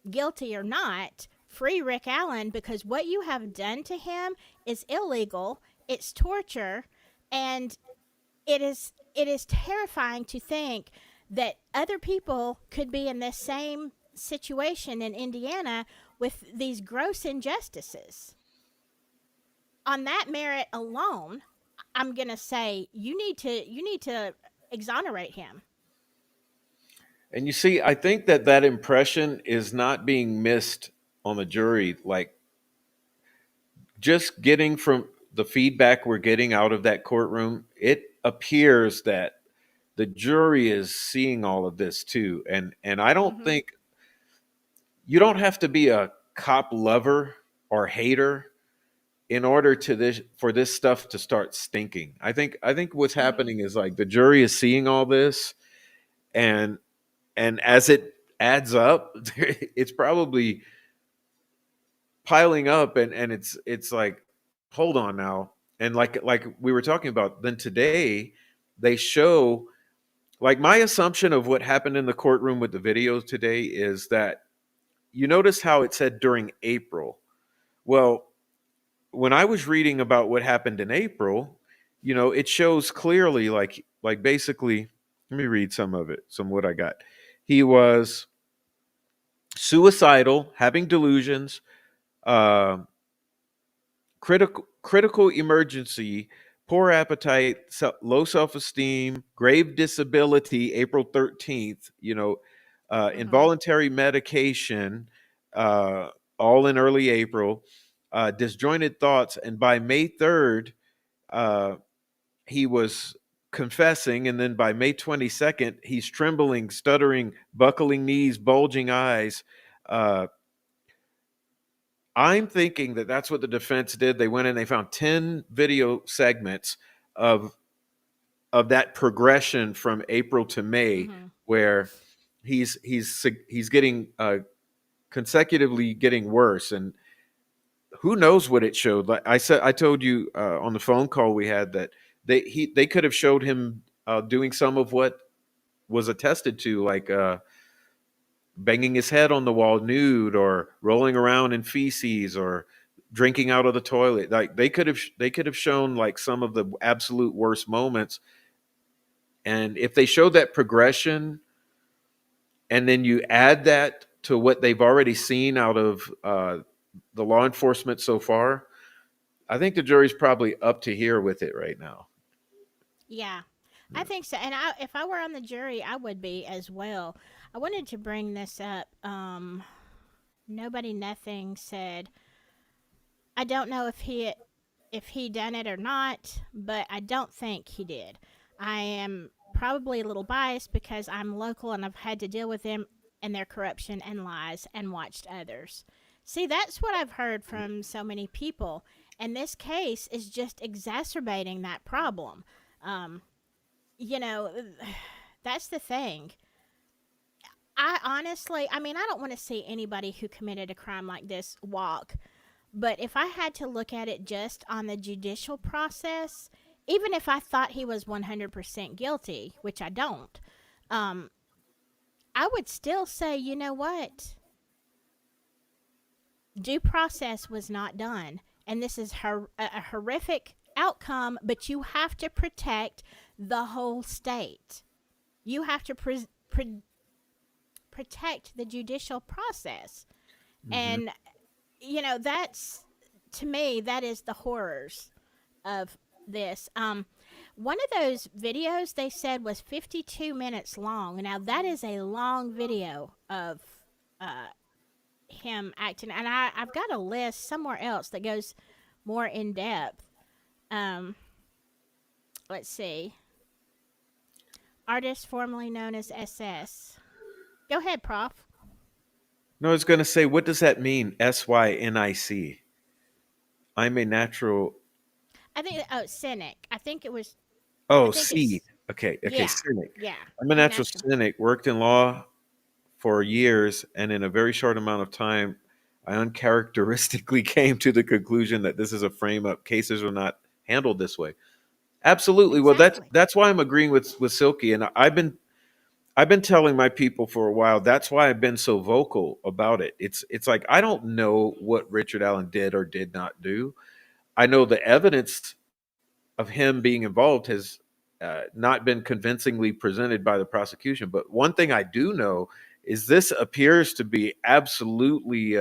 guilty or not, free Rick Allen because what you have done to him is illegal, it's torture, and it is terrifying to think that other people could be in this same situation in Indiana with these gross injustices. On that merit alone, I'm going to say you need to exonerate him. And you see, I think that that impression is not being missed on the jury. Like, just getting from the feedback we're getting out of that courtroom, it appears that the jury is seeing all of this too. And I don't Mhm. think you don't have to be a cop lover or hater in order to this for this stuff to start stinking. I think what's Mhm. happening is like the jury is seeing all this, and and as it adds up, it's probably piling up, and it's like, hold on now. And like we were talking about, then today they show, like, my assumption of what happened in the courtroom with the videos today is that you notice how it said during April. Well, when I was reading about what happened in April, it shows clearly, like basically, let me read some of it, some of what I got. He was suicidal, having delusions, uh, critical emergency, poor appetite, low self-esteem, grave disability, April 13th, Mhm. involuntary medication, uh, all in early April, disjointed thoughts, and by May 3rd, uh, he was confessing, and then by May 22nd, he's trembling, stuttering, buckling knees, bulging eyes. uh, I'm thinking that that's what the defense did. They went in, they found 10 video segments of that progression from April to May, Mhm. where he's getting consecutively getting worse, and who knows what it showed. Like I told you on the phone call we had, that they could have showed him doing some of what was attested to, like banging his head on the wall nude, or rolling around in feces, or drinking out of the toilet. Like they could have shown like some of the absolute worst moments. And if they showed that progression, and then you add that to what they've already seen out of the law enforcement so far, I think the jury's probably up to here with it right now. Yeah, I Yeah. think so. And if I were on the jury, I would be as well. I wanted to bring this up. Nobody, nothing said. I don't know if he done it or not, but I don't think he did. I am probably a little biased because I'm local and I've had to deal with them and their corruption and lies and watched others. See, that's what I've heard from so many people. And this case is just exacerbating that problem. Um, you know, that's the thing. I honestly, I mean, I don't want to see anybody who committed a crime like this walk. But if I had to look at it just on the judicial process, even if I thought he was 100% guilty, which I don't, um, I would still say, you know what? Due process was not done. And this is a horrific outcome, but you have to protect the whole state. You have to protect the judicial process. Hmm. And, that's, to me, that is the horrors of this. One of those videos they said was 52 minutes long. Now, that is a long video of uh, him acting. And I've got a list somewhere else that goes more in depth. Um, let's see. Artist formerly known as SS. Go ahead, Prof. No, I was going to say, what does that mean? SYNIC. I'm a natural. I think, Cynic. I Oh, think C. it's, Okay, okay, yeah, cynic. yeah. I'm a He's natural natural. cynic. Worked in law for years, and in a very short amount of time, I uncharacteristically came to the conclusion that this is a frame up. Cases are not handled this way. Absolutely. Well, that's Exactly. that's why I'm agreeing with Silky, and I've been telling my people for a while. That's why I've been so vocal about it. It's like I don't know what Richard Allen did or did not do. I know the evidence of him being involved has not been convincingly presented by the prosecution. But one thing I do know is this appears to be absolutely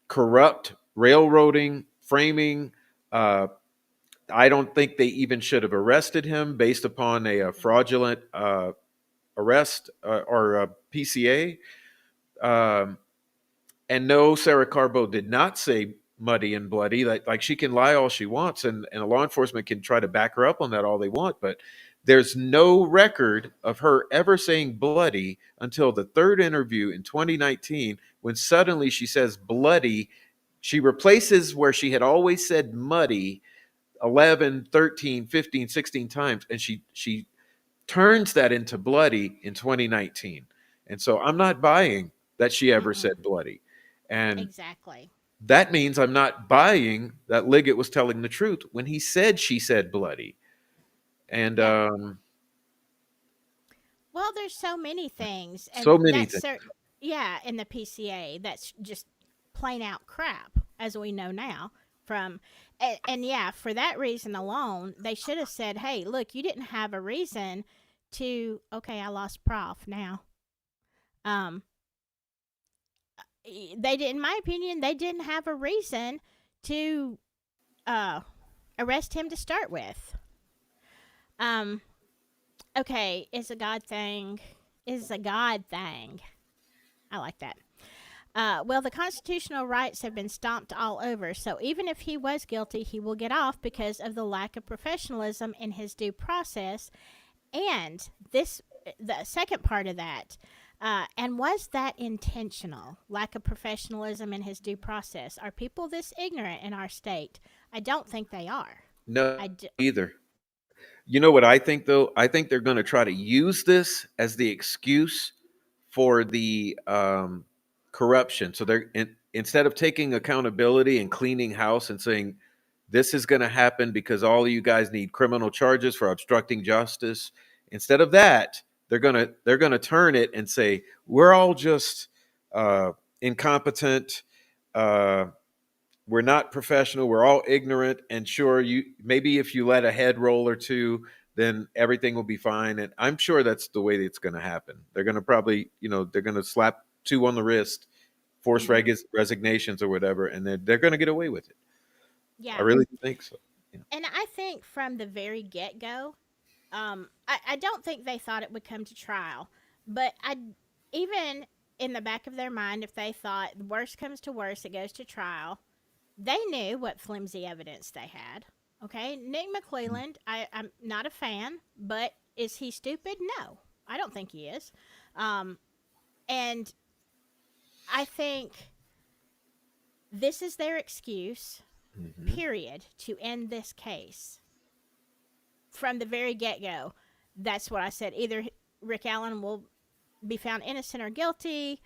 corrupt railroading, framing. Uh, I don't think they even should have arrested him based upon a fraudulent arrest or PCA. Um, and no, Sarah Carbo did not say muddy and bloody. Like she can lie all she wants, and law enforcement can try to back her up on that all they want. But there's no record of her ever saying bloody until the third interview in 2019, when suddenly she says bloody. She replaces where she had always said muddy 11, 13, 15, 16 times, and she turns that into bloody in 2019. And so I'm not buying that she ever said Mm-mm. bloody. And Exactly. that means I'm not buying that Liggett was telling the truth when he said she said bloody. And Yeah. Well, there's so many things, so and many that's things. yeah, in the PCA, that's just plain out crap, as we know now. From and yeah, for that reason alone, they should have said, "Hey, look, you didn't have a reason to." Okay, I lost Prof now. Um, they did, in my opinion, they didn't have a reason to uh arrest him to start with. Um, okay, it's a God thing. Is a God thing. I like that. Well, the constitutional rights have been stomped all over, so even if he was guilty, he will get off because of the lack of professionalism in his due process. And the second part of that, and was that intentional? Lack of professionalism in his due process. Are people this ignorant in our state? I don't think they are. No, I do. either. You know what I think though? I think they're going to try to use this as the excuse for the corruption. So instead of taking accountability and cleaning house and saying this is going to happen because all of you guys need criminal charges for obstructing justice, instead of that, they're gonna turn it and say we're all just incompetent. Uh, we're not professional. We're all ignorant. And sure, you maybe if you let a head roll or two, then everything will be fine. And I'm sure that's the way it's going to happen. They're going to probably, they're going to slap two on the wrist, force Mm-hmm. resignations or whatever, and they're going to get away with it. I Yeah. really think so. Yeah. And I think from the very get go, I don't think they thought it would come to trial, but even in the back of their mind, if they thought the worst comes to worst, it goes to trial, they knew what flimsy evidence they had. Okay, Nick McClelland, I'm not a fan, but is he stupid? No, I don't think he is. Um, and I think this is their excuse, Hmm. period, to end this case from the very get go. That's what I said. Either Rick Allen will be found innocent or guilty,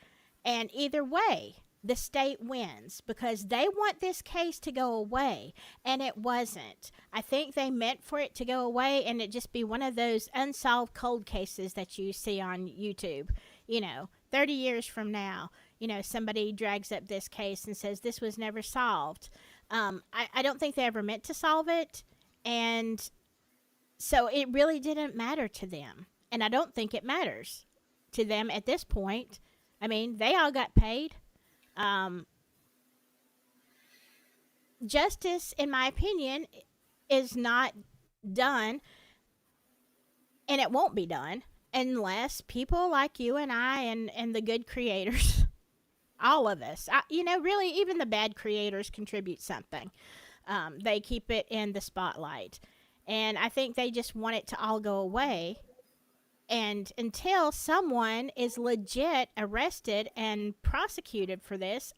and either way, the state wins because they want this case to go away, and it wasn't. I think they meant for it to go away and it just be one of those unsolved cold cases that you see on YouTube. 30 years from now, somebody drags up this case and says this was never solved. I don't think they ever meant to solve it, and so it really didn't matter to them. And I don't think it matters to them at this point. I mean, they all got paid. Um, Justice, in my opinion, is not done, and it won't be done unless people like you and I and the good creators, all of us, really, even the bad creators contribute something. They keep it in the spotlight. And I think they just want it to all go away. And until someone is legit arrested and prosecuted for this,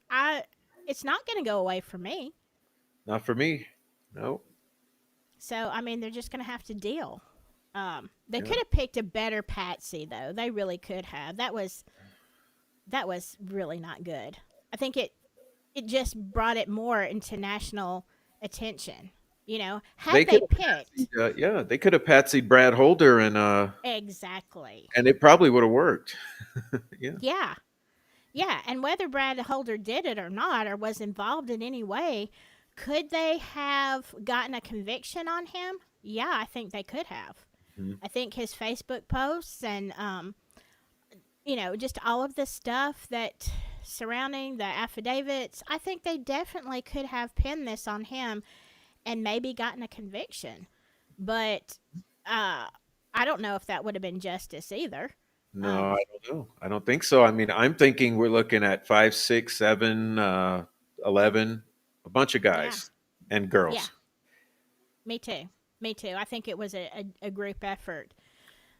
it's not going to go away for me. Not for me. No. So I mean, they're just going to have to deal. They Yeah. could have picked a better patsy, though. They really could have. That was really not good. I think it just brought it more into national attention. Had They could they have picked yeah, they could have patsied Brad Holder exactly, and it probably would have worked. Yeah. yeah, yeah, and whether Brad Holder did it or not, or was involved in any way, could they have gotten a conviction on him? Yeah, I think they could have. Mhm. I think his Facebook posts and just all of the stuff that surrounding the affidavits, I think they definitely could have pinned this on him and maybe gotten a conviction. But uh, I don't know if that would have been justice either. No, Um, I don't know. I don't think so. I mean, I'm thinking we're looking at 5, 6, 7, 11, a bunch of yeah, guys and yeah, girls. me too. Me too. I think it was a group effort.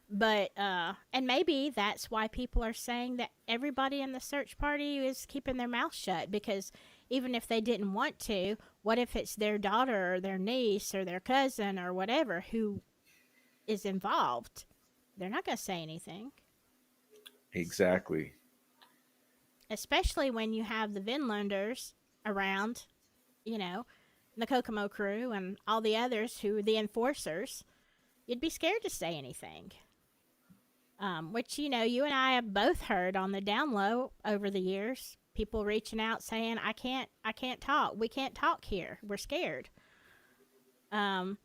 But and maybe that's why people are saying that everybody in the search party is keeping their mouth shut, because even if they didn't want to, what if it's their daughter or their niece or their cousin or whatever who is involved? They're not going to say anything, Exactly. especially when you have the Vinlanders around, you know, the Kokomo crew and all the others who are the enforcers. You'd be scared to say anything. Which you and I have both heard on the down low over the years. People reaching out saying, I can't talk. We can't talk here. We're scared." Um,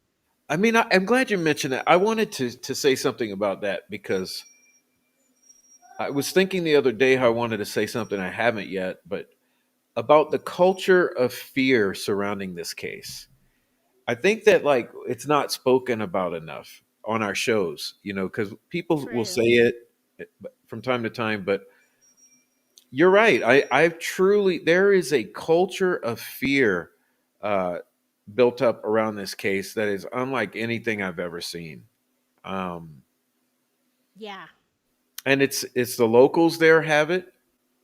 I mean, I'm glad you mentioned that. I wanted to say something about that because I was thinking the other day how I wanted to say something I haven't yet, but about the culture of fear surrounding this case. I think that like it's not spoken about enough on our shows, because people will True. say it from time to time, but you're right. I truly there is a culture of fear uh, built up around this case that is unlike anything I've ever seen. Um, Yeah. and it's the locals there have it,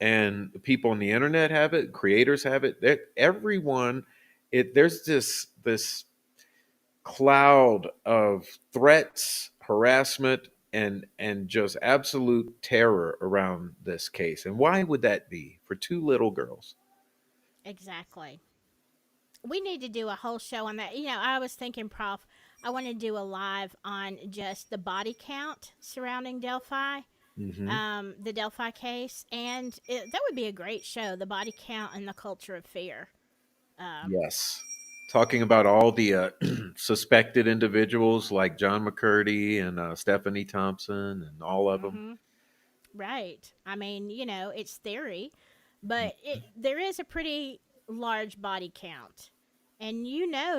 and the people on the internet have it, creators have it. Everyone, there's this cloud of threats, harassment, and just absolute terror around this case. And why would that be for two little girls? Exactly. We need to do a whole show on that. I was thinking, Prof, I want to do a live on just the body count surrounding Delphi, Hmm. the Delphi case, and that would be a great show. The body count and the culture of fear. Yes. Talking about all the suspected individuals like John McCurdy and Stephanie Thompson and all of them. Mm-hmm. Right. I mean, it's theory, but there is a pretty large body count. And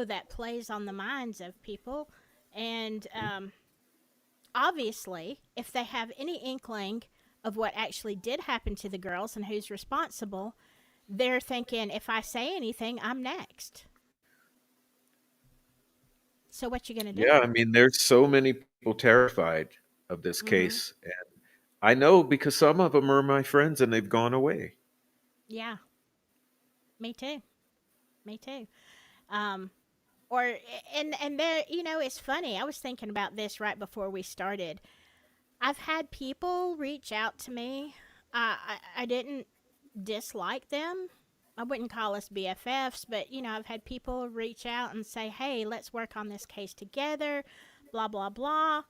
that plays on the minds of people. And obviously, if they have any inkling of what actually did happen to the girls and who's responsible, they're thinking, if I say anything, I'm next. So what you gonna Yeah, do? I mean, there's so many people terrified of this Mm-hmm. case. And I know because some of them are my friends and they've gone away. Yeah, me too. Me too. Um, or and there, it's funny. I was thinking about this right before we started. I've had people reach out to me. I didn't dislike them. I wouldn't call us BFFs, but I've had people reach out and say, "Hey, let's work on this case together." Blah blah blah.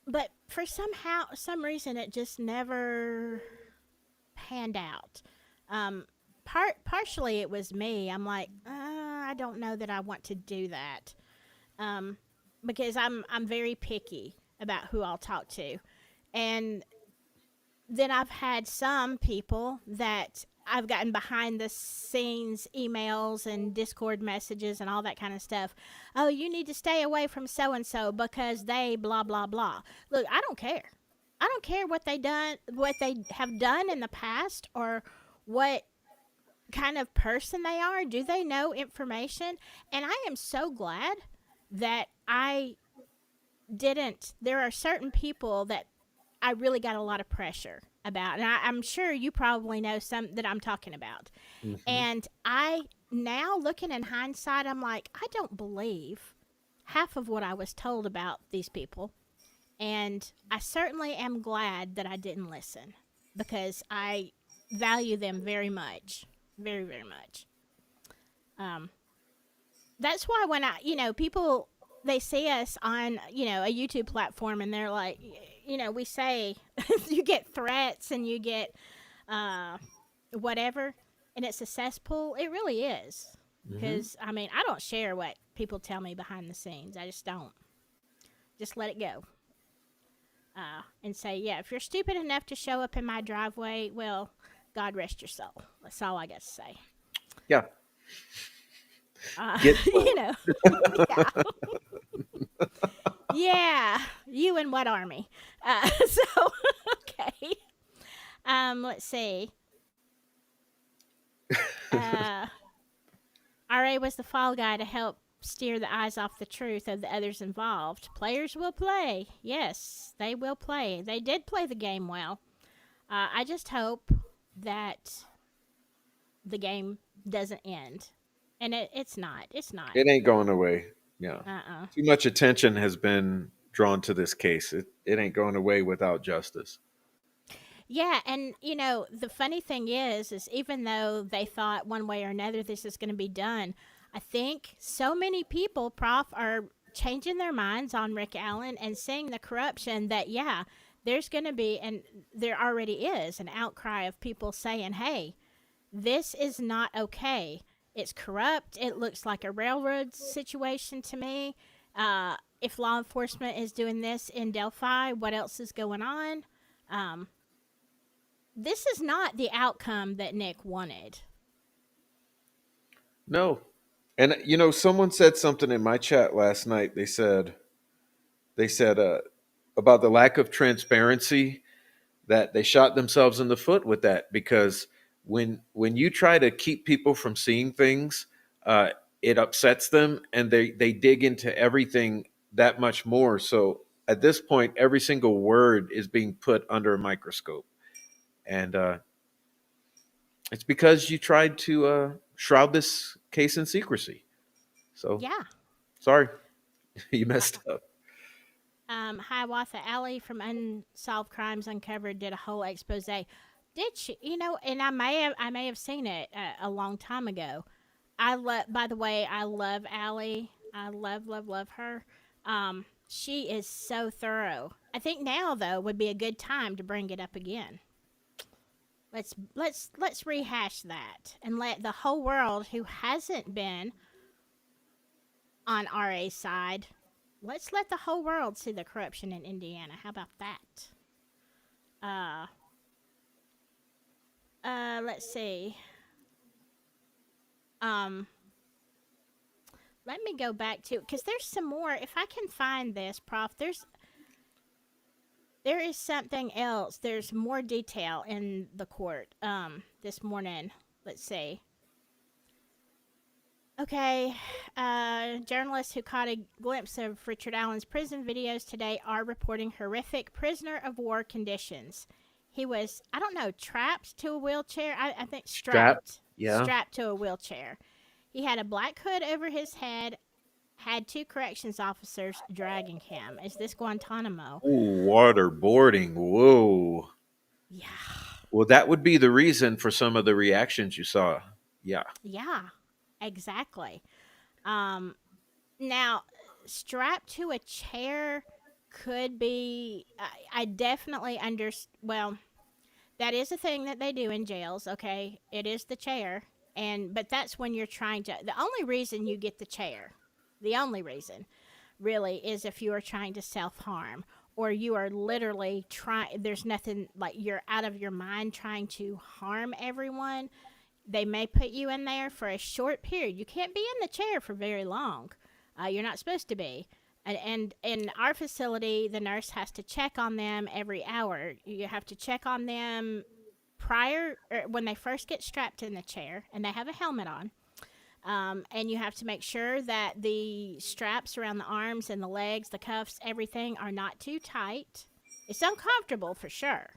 But for some reason, it just never panned out. Um, partially it was me. I'm like, I don't know that I want to do that, um, because I'm very picky about who I'll talk to, and then I've had some people that I've gotten behind the scenes emails and Discord messages and all that kind of stuff. Oh, you need to stay away from so and so because they blah blah blah. Look, I don't care. I don't care what they have done in the past, or what kind of person they are. Do they know information? And I am so glad that I didn't. There are certain people that I really got a lot of pressure about. And I'm sure you probably know some that I'm talking about. Hmm. And now looking in hindsight, I'm like, I don't believe half of what I was told about these people. And I certainly am glad that I didn't listen, because I value them very much. Very, very much. Um, that's why when people, they see us on, a YouTube platform, and they're like, we say, you get threats and you get uh, whatever, and it's a cesspool. It really is. Hmm. Because, I mean, I don't share what people tell me behind the scenes. I just don't. Just let it go. And say, yeah, if you're stupid enough to show up in my driveway, well, God rest your soul. That's all I got to say. Yeah, Uh, get you told. know, yeah. Yeah, you and what army? So okay. Let's see. Uh, RA was the fall guy to help steer the eyes off the truth of the others involved. Players will play. Yes, they will play. They did play the game well. I just hope that the game doesn't end, and it's not. It's not. It ain't going away. Yeah. Uh. Too much attention has been drawn to this case. It ain't going away without justice. Yeah, and the funny thing is even though they thought one way or another this is going to be done, I think so many people, Prof, are changing their minds on Rick Allen and seeing the corruption that, yeah, there's going to be, and there already is, an outcry of people saying, hey, this is not okay. It's corrupt. It looks like a railroad situation to me. If law enforcement is doing this in Delphi, what else is going on? Um, this is not the outcome that Nick wanted. No. And someone said something in my chat last night. They said about the lack of transparency, that they shot themselves in the foot with that, because when you try to keep people from seeing things, uh, it upsets them and they dig into everything that much more. So at this point, every single word is being put under a microscope, and it's because you tried to shroud this case in secrecy. So Yeah. sorry, you Uh, messed up. Hiawatha Alley from Unsolved Crimes Uncovered did a whole expose. Did she? And I may have seen it a long time ago. I love. By the way, I love Allie. I love her. She is so thorough. I think now though would be a good time to bring it up again. Let's rehash that and let the whole world who hasn't been on RA's side, let's let the whole world see the corruption in Indiana. How about that? Uh, let's see. Um, Let me go back to because there's some more. If I can find this, Prof, there is something else. There's more detail in the court. This morning. Let's see. Okay, journalists who caught a glimpse of Richard Allen's prison videos today are reporting horrific prisoner of war conditions. He was, I don't know, trapped to a wheelchair. I think Strap. strapped, Yeah. strapped to a wheelchair. He had a black hood over his head. Had two corrections officers dragging him. Is this Guantanamo? Ooh, waterboarding. Whoa. Yeah, Well, that would be the reason for some of the reactions you saw. Yeah. yeah, exactly. Um, Now, strapped to a chair could be. I definitely understand. Well, that is a thing that they do in jails. Okay, it is the chair, but that's when you're trying to. The only reason you get the chair, the only reason, really, is if you are trying to self harm or you are literally trying. There's nothing like you're out of your mind trying to harm everyone. They may put you in there for a short period. You can't be in the chair for very long. You're not supposed to be. And in our facility, the nurse has to check on them every hour. You have to check on them prior, or when they first get strapped in the chair, and they have a helmet on. And you have to make sure that the straps around the arms and the legs, the cuffs, everything are not too tight. It's uncomfortable for sure,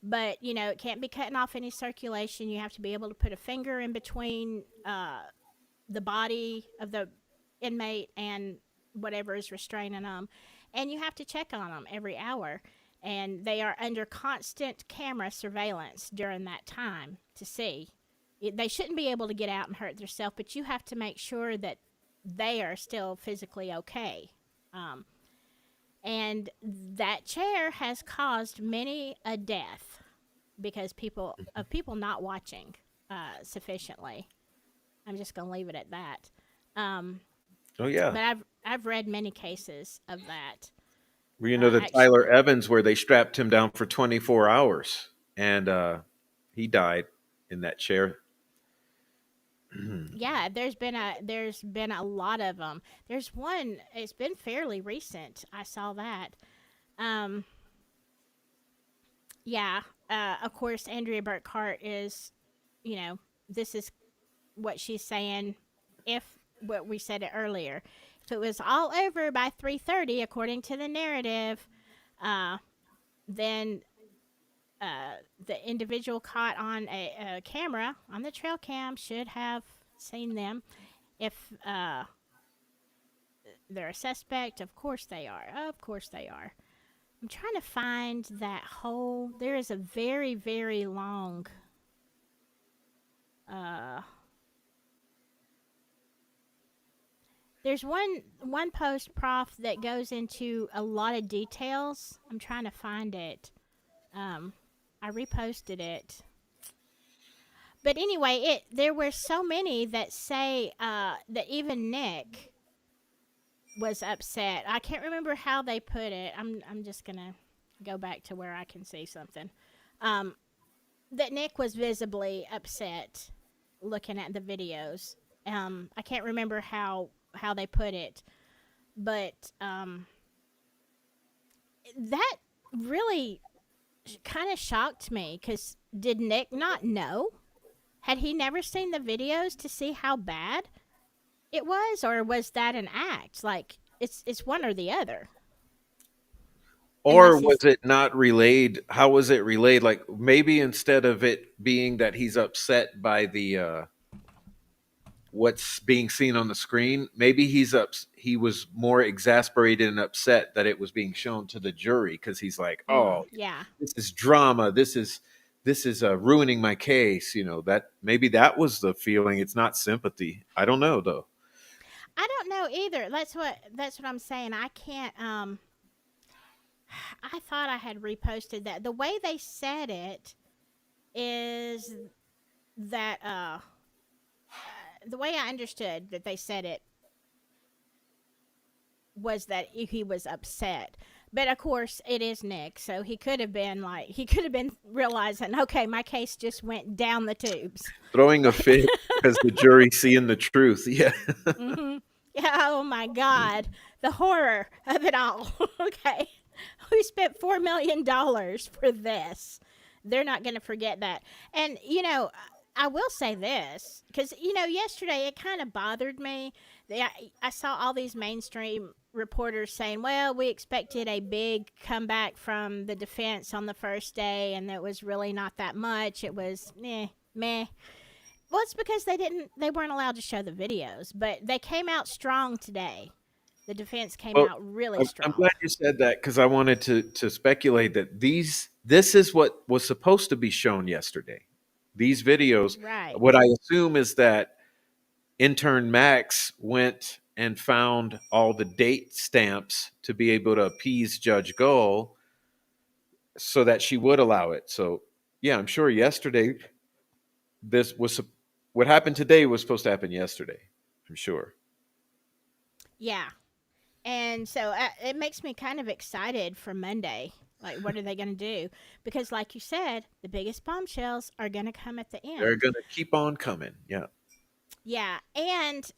but it can't be cutting off any circulation. You have to be able to put a finger in between the body of the inmate and whatever is restraining them, and you have to check on them every hour. And they are under constant camera surveillance during that time to see. They shouldn't be able to get out and hurt themselves, but you have to make sure that they are still physically okay. Um, and that chair has caused many a death because people not watching sufficiently. I'm just gonna leave it at that. Um, Oh yeah. but I've read many cases of that. Well, you know the Tyler Actually, Evans where they strapped him down for 24 hours and he died in that chair. yeah. There's been a lot of them. There's one. It's been fairly recent. I saw that. Um, yeah. Of course, Andrea Burkhart is. You know, this is what she's saying. If what we said it earlier, if it was all over by 3:30, according to the narrative, uh, then the individual caught on a camera on the trail cam should have seen them. If they're a suspect, of course they are. Of course they are. I'm trying to find that whole. There is a very, very long. Uh, there's one post, Prof, that goes into a lot of details. I'm trying to find it. Um, I reposted it. But anyway, it there were so many that say that even Nick was upset. I can't remember how they put it. I'm just gonna go back to where I can see something. Um, that Nick was visibly upset looking at the videos. I can't remember how they put it, but that really kind of shocked me because did Nick not know? Had he never seen the videos to see how bad it was, or was that an act? Like it's one or the other. Or Unless was he's it not relayed? How was it relayed? Like maybe instead of it being that he's upset by the what's being seen on the screen, maybe he was more exasperated and upset that it was being shown to the jury because he's like, oh, yeah. this is drama. This is ruining my case. That maybe that was the feeling. It's not sympathy. I don't know though. I don't know either. That's what I'm saying. I can't. I thought I had reposted that. The way they said it, is that the way I understood that they said it was that he was upset. But of course, it is Nick, so he could have been realizing, okay, my case just went down the tubes. Throwing a Like, fit because the jury seeing the truth. Yeah. mm-hmm. Yeah, oh my God, the horror of it all. Okay, we spent $4 million for this. They're not going to forget that. And I will say this because yesterday it kind of bothered me. I saw all these mainstream reporters saying, "Well, we expected a big comeback from the defense on the first day, and it was really not that much. It was meh." Well, it's because they weren't allowed to show the videos, but they came out strong today. The defense came Well, out really I'm strong. glad you said that because I wanted to speculate that this is what was supposed to be shown yesterday. These videos. Right. What I assume is that intern Max went and found all the date stamps to be able to appease Judge Gull so that she would allow it. So yeah, I'm sure yesterday this was what happened today was supposed to happen yesterday. I'm sure. Yeah. And so it makes me kind of excited for Monday. Like, what are they going to do? Because, like you said, the biggest bombshells are going to come at the They're end. gonna keep on coming. Yeah. Yeah, and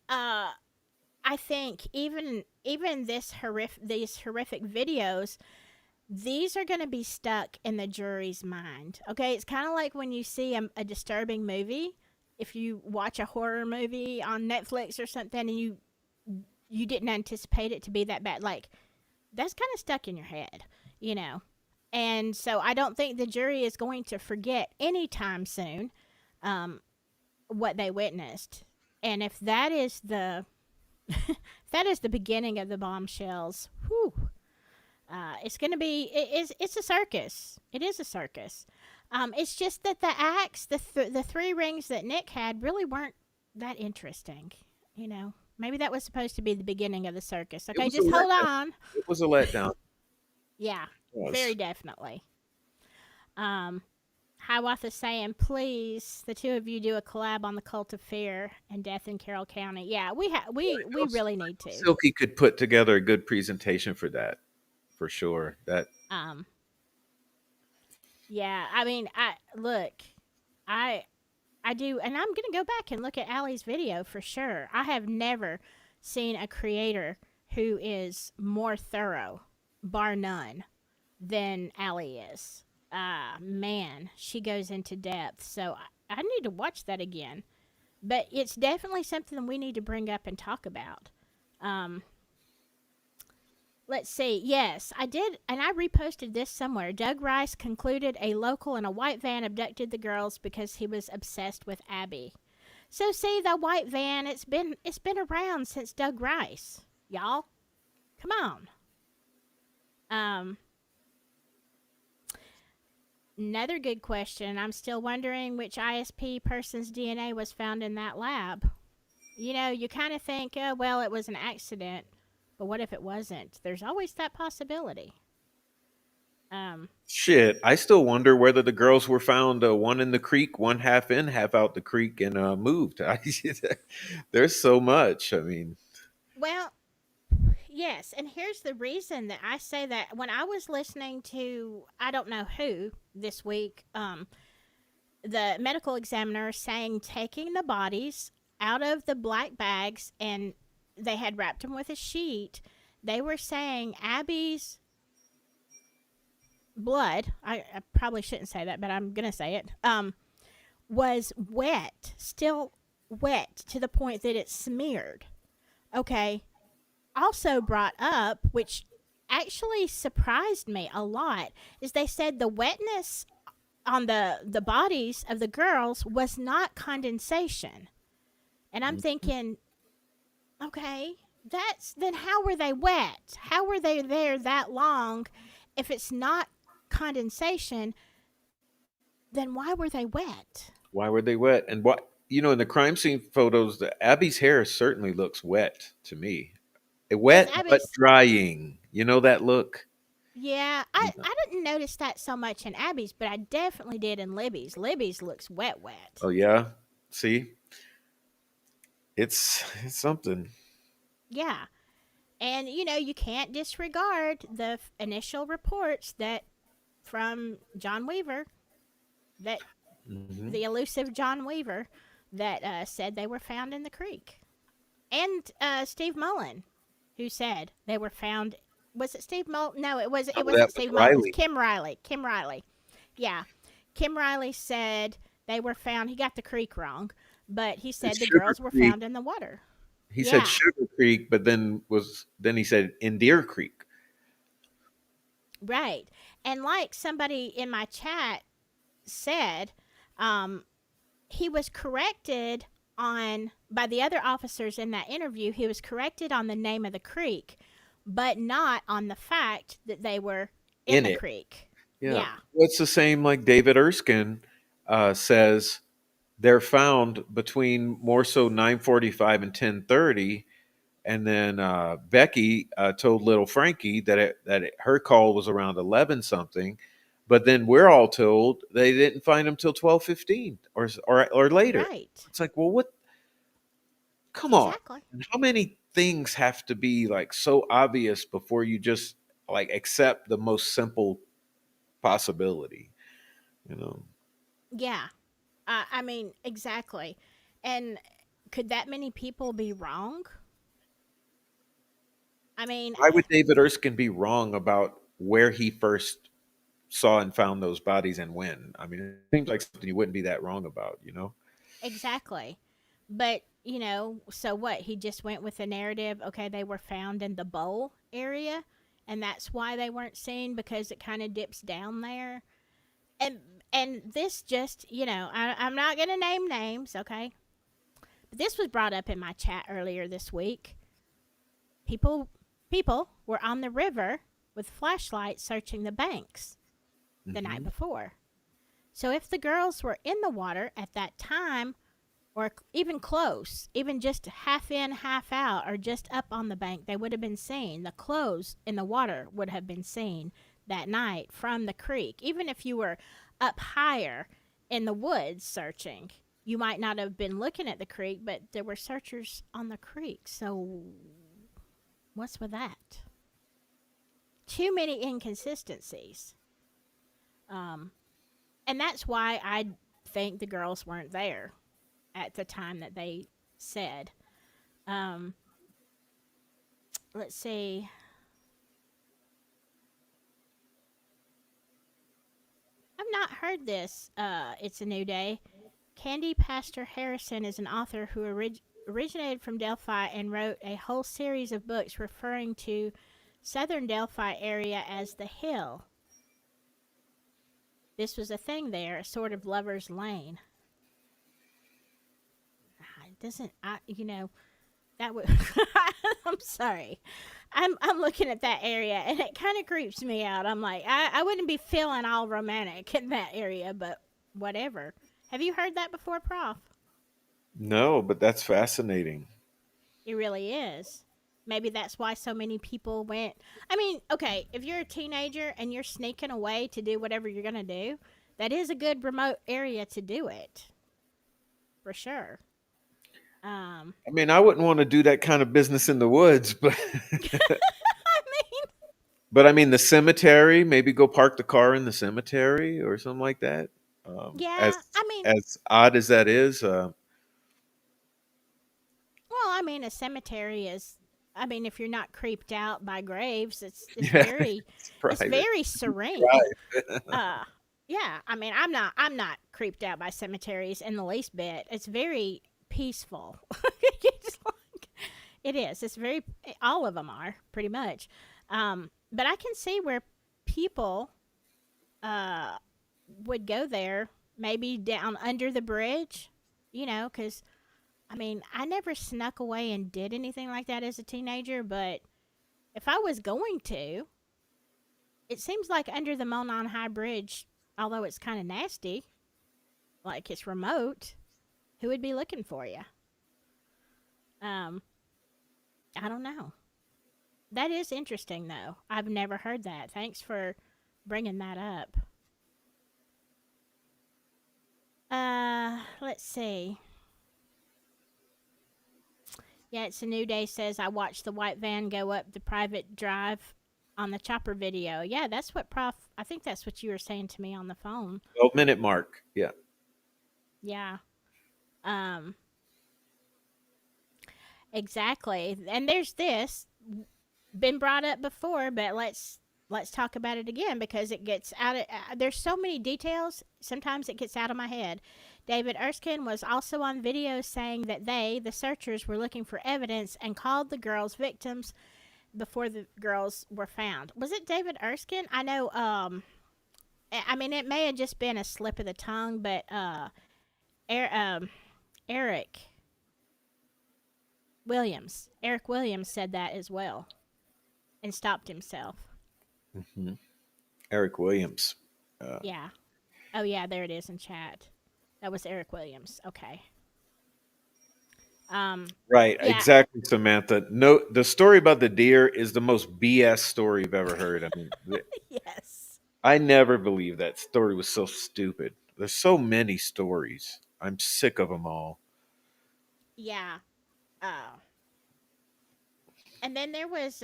I think even these horrific videos, these are going to be stuck in the jury's mind. Okay, it's kind of like when you see a disturbing movie. If you watch a horror movie on Netflix or something, and you didn't anticipate it to be that bad, like that's kind of stuck in your head, you know. And so I don't think the jury is going to forget anytime soon um, what they witnessed. And if that is the if that is the beginning of the bombshells, whew, it's going to be it's a circus. It is a circus. It's just that the acts, the three rings that Nick had, really weren't that interesting. You know, maybe that was supposed to be the beginning of the circus. It Okay, was a just hold letdown. on. It was a letdown. Yeah, It very was. definitely. Um, Hiawatha's saying, please, the two of you do a collab on the Cult of Fear and Death in Carroll County. Yeah, we really need to. Silky could put together a good presentation for that, for sure. That Um, yeah, I mean, I look, I I do, and I'm gonna go back and look at Allie's video for sure. I have never seen a creator who is more thorough, bar none, than Allie is. Man, she goes into depth. So I need to watch that again. But it's definitely something we need to bring up and talk about. Um, let's see. Yes, I did, and I reposted this somewhere. Doug Rice concluded a local in a white van abducted the girls because he was obsessed with Abby. So see, the white van, it's been around since Doug Rice, y'all. Come on. Um, Another good question. I'm still wondering which ISP person's DNA was found in that lab. You kind of think, oh, well, it was an accident, but what if it wasn't? There's always that possibility. Um, shit. I still wonder whether the girls were found one in the creek, one half in, half out the creek, and moved. There's so much. I mean, well, yes, and here's the reason that I say that. When I was listening to I don't know who this week, the medical examiner saying taking the bodies out of the black bags and they had wrapped them with a sheet. They were saying Abby's blood. I probably shouldn't say that, but I'm gonna say it. Was wet, still wet to the point that it smeared. Okay. Also brought up, which actually surprised me a lot, is they said the wetness on the bodies of the girls was not condensation. And I'm thinking, okay, that's then how were they wet? How were they there that long? If it's not condensation, then why were they wet? why were they wet? And what in the crime scene photos, Abby's hair certainly looks wet to me. Yes, Wet but Abby's drying. You know that look. Yeah, I, You know. I didn't notice that so much in Abby's, but I definitely did in Libby's. Libby's looks wet, wet. Oh yeah, see, it's something. Yeah. And, you can't disregard the initial reports that from John Weaver, that Hmm. the elusive John Weaver, that said they were found in the creek. And Steve Mullen, who said they were found. Was it Steve Mullen? No, it Oh, wasn't that was Steve Mullen. It was Riley. Kim Riley. Kim Riley. Yeah. Kim Riley said they were found. He got the creek wrong, but he It's said the Sugar girls were Creek. found in the water. He said Yeah, Sugar Creek, but then he said in Deer Creek. right. And like somebody in my chat said, um, he was corrected on by the other officers in that interview. He was corrected on the name of the creek, but not on the fact that they were in In the it. creek. Yeah. Yeah, Well, it's the same like David Erskine says they're found between more so 9:45 and 10:30, and then Becky told little Frankie her call was around 11 something, but then we're all told they didn't find him till 12:15 or later. right. It's like, well, what? Come on. Exactly. How many things have to be like so obvious before you just like accept the most simple possibility, you know? Yeah. I mean, exactly. And could that many people be wrong? I mean, Why would David Erskine be wrong about where he first saw and found those bodies and when? I mean, it seems like something you wouldn't be that wrong about, you know? exactly. But, so what? He just went with the narrative, okay, they were found in the bowl area, and that's why they weren't seen because it kind of dips down there. And and this just, I'm not going to name names, okay? But this was brought up in my chat earlier this week. People were on the river with flashlights searching the banks the night Hmm. before. So if the girls were in the water at that time, or even close, even just half in, half out, or just up on the bank, they would have been seen. The clothes in the water would have been seen that night from the creek. Even if you were up higher in the woods searching, you might not have been looking at the creek, but there were searchers on the creek. So, what's with that? Too many inconsistencies. Um, and that's why I think the girls weren't there at the time that they said. Um, let's see. I've not heard this. It's a new day. Candy Pastor Harrison is an author who originated from Delphi and wrote a whole series of books referring to southern Delphi area as the Hill. This was a thing there, a sort of lover's lane. It doesn't, that would. I'm sorry. I'm looking at that area and it kind of creeps me out. I'm like, I wouldn't be feeling all romantic in that area, but whatever. Have you heard that before, Prof? No, but that's fascinating. It really is. Maybe that's why so many people went. I mean, okay, if you're a teenager and you're sneaking away to do whatever you're going to do, that is a good remote area to do it, for sure. Um, I mean, I wouldn't want to do that kind of business in the woods, but I mean, but I mean the cemetery, maybe go park the car in the cemetery or something like that. yeah, I mean, As odd as that is, well, I mean, a cemetery is. I mean, if you're not creeped out by graves, it's yeah, very, it's it's private. very serene. Right. Uh, yeah. I mean, I'm not creeped out by cemeteries in the least bit. It's very peaceful. It's like, it is. It's very. All of them are pretty much. But I can see where people uh would go there, maybe down under the bridge. Because I mean, I never snuck away and did anything like that as a teenager, but if I was going to, it seems like under the Monon High Bridge, although it's kind of nasty, like it's remote, who would be looking for you? Um, I don't know. That is interesting, though. I've never heard that. Thanks for bringing that up. Let's see. Yeah, it's a new day. Says I watched the white van go up the private drive on the chopper video. Yeah, that's what Prof. I think that's what you were saying to me on the phone. 12-minute mark. Yeah. Yeah. Um. Exactly. And there's this been brought up before, but let's talk about it again because it gets out of there's so many details, sometimes it gets out of my head. David Erskine was also on video saying that they, the searchers, were looking for evidence and called the girls victims before the girls were found. Was it David Erskine? I know I mean it may have just been a slip of the tongue, but er, um Eric Williams said that as well and stopped himself. Hmm. Eric Williams. Uh, Yeah. Oh, yeah, there it is in chat. That was Eric Williams. Okay. right. Yeah. Exactly, Samantha. No, the story about the deer is the most BS story you've ever heard. I mean, Yes. I never believed that story was so stupid. There's so many stories. I'm sick of them all. Yeah. Uh, and then there was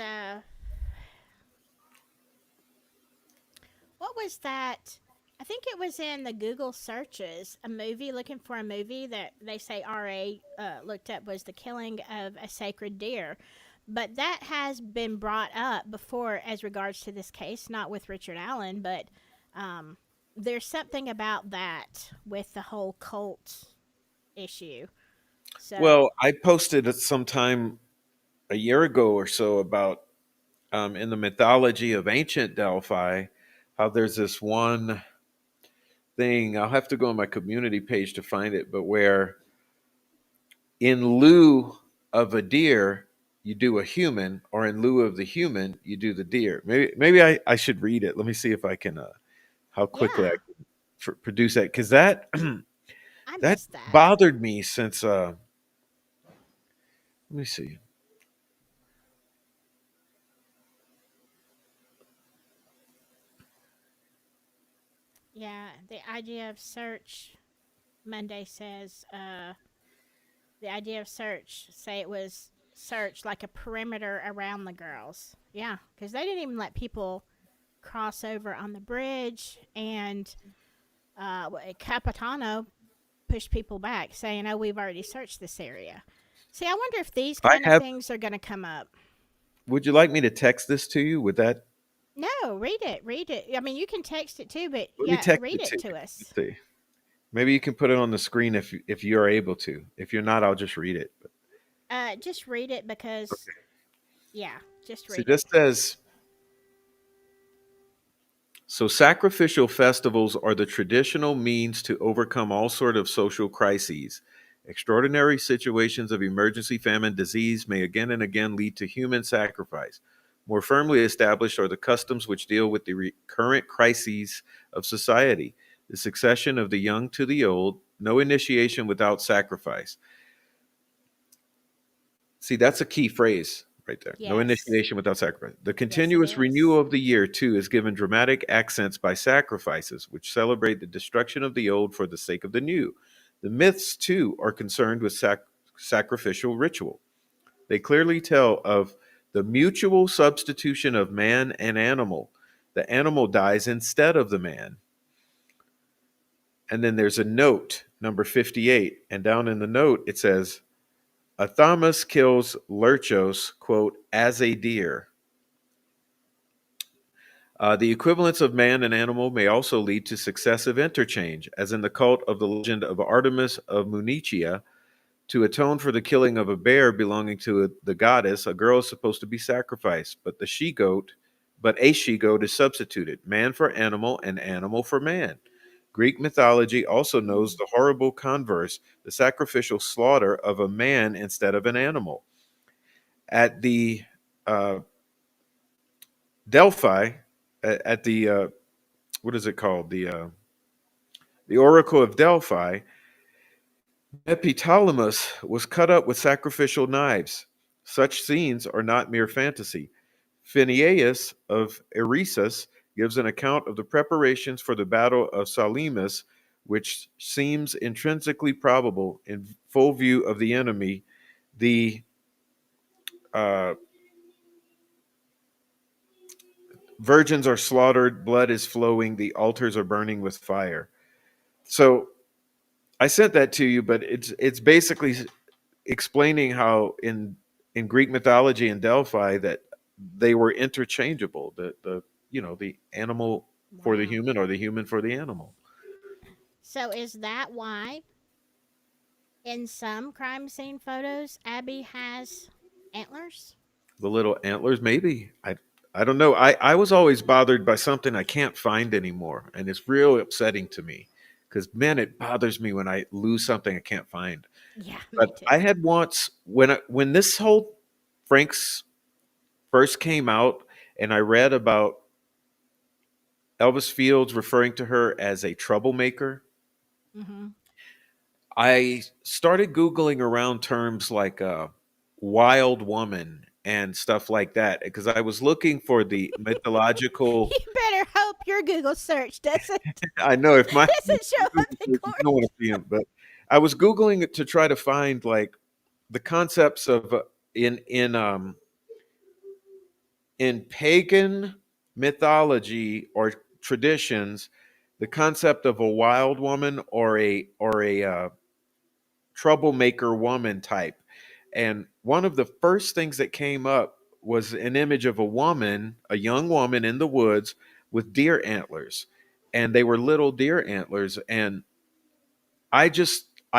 what was that? I think it was in the Google searches, a movie looking for a movie that they say RA looked up was The Killing of a Sacred Deer. But that has been brought up before as regards to this case, not with Richard Allen, but um, there's something about that with the whole cult issue. So, Well, I posted it sometime a year ago or so about in the mythology of ancient Delphi, how there's this one thing. I'll have to go on my community page to find it, but where in lieu of a deer, you do a human, or in lieu of the human, you do the deer. Maybe I should read it. Let me see if I can how quickly I yeah, can produce that because that I that missed that. bothered me since let me see. Yeah, the idea of search, Monday says, the idea of search, say it was search like a perimeter around the girls. Yeah, because they didn't even let people cross over on the bridge, and Capitano pushed people back, saying, "Oh, we've already searched this area." See, I wonder if these I kind of have. things are going to come up. Would you like me to text this to you? Would that No, read it. Read it. I mean, you can text it too, but let me yeah, text read it it to you? to Let's us. see. Maybe you can put it on the screen if you're able to. If you're not, I'll just read it. Just read it because, yeah, just See, read it. this says so sacrificial festivals are the traditional means to overcome all sort of social crises. Extraordinary situations of emergency, famine, disease may again and again lead to human sacrifice. More firmly established are the customs which deal with the current crises of society. The succession of the young to the old, no initiation without sacrifice. See, that's a key phrase right there. No Yes. initiation without sacrifice. The Yes, it continuous renewal is. of the year, too, is given dramatic accents by sacrifices, which celebrate the destruction of the old for the sake of the new. The myths, too, are concerned with sacrificial ritual. They clearly tell of the mutual substitution of man and animal. The animal dies instead of the man. And then there's a note, number 58. And down in the note, it says, Athamas kills Lurchos, quote, as a deer. The equivalence of man and animal may also lead to successive interchange, as in the cult of the legend of Artemis of Munichia. To atone for the killing of a bear belonging to the goddess, a girl is supposed to be sacrificed, but a she goat is substituted, man for animal and animal for man. Greek mythology also knows Mm. the horrible converse, the sacrificial slaughter of a man instead of an animal. At the uh, Delphi, at the what is it called? The Oracle of Delphi, Epitalamus was cut up with sacrificial knives. Such scenes are not mere fantasy. Phineas of Eresus gives an account of the preparations for the Battle of Salamis, which seems intrinsically probable in full view of the enemy. The uh, virgins are slaughtered, blood is flowing, the altars are burning with fire. So I sent that to you, but it's basically explaining how in Greek mythology and Delphi that they were interchangeable. The the animal for the Wow. human or the human for the animal. So is that why in some crime scene photos Abby has antlers? The little antlers, maybe. I don't know. I was always bothered by something I can't find anymore, and it's real upsetting to me because man, it bothers me when I lose something I can't find. Yeah, me But I too. had once when this whole Frank's first came out, and I read about Elvis Fields referring to her as a troublemaker. Mhm. I started Googling around terms like wild woman and stuff like that because I was looking for the mythological. You better hope your Google search doesn't I know if my doesn't show up Google in search, you court. don't want to see them, but I was Googling it to try to find like the concepts of in pagan mythology or traditions, the concept of a wild woman or a troublemaker woman type. And one of the first things that came up was an image of a woman, a young woman in the woods with deer antlers. And they were little deer antlers. And I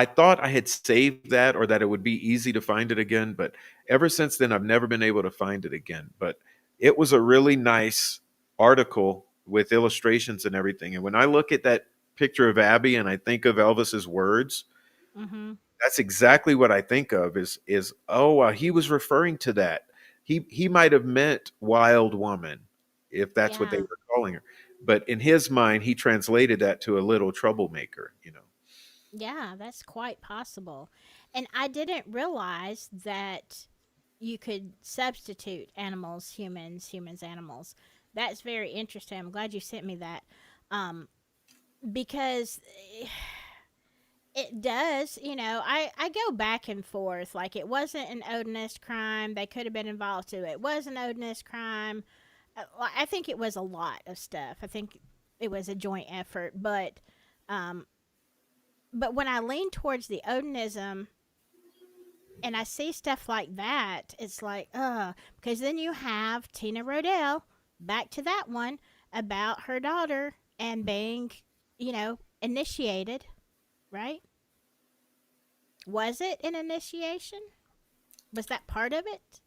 thought I had saved that or that it would be easy to find it again, but ever since then I've never been able to find it again. But it was a really nice article with illustrations and everything. And when I look at that picture of Abby and I think of Elvis's words, Mhm. that's exactly what I think of is oh he was referring to that. He might have meant wild woman if that's what they Yeah. were calling her. But in his mind he translated that to a little troublemaker, you know. Yeah, that's quite possible. And I didn't realize that you could substitute animals, humans, humans, animals. That's very interesting. I'm glad you sent me that. Um, because it does, I go back and forth. Like, it wasn't an Odinist crime. They could have been involved too. It was an Odinist crime. I think it was a lot of stuff. I think it was a joint effort. Um, but when I lean towards the Odinism and I see stuff like that, it's like, because then you have Tina Rodell, back to that one, about her daughter and being, initiated, right? Was it an initiation? Was that part of it?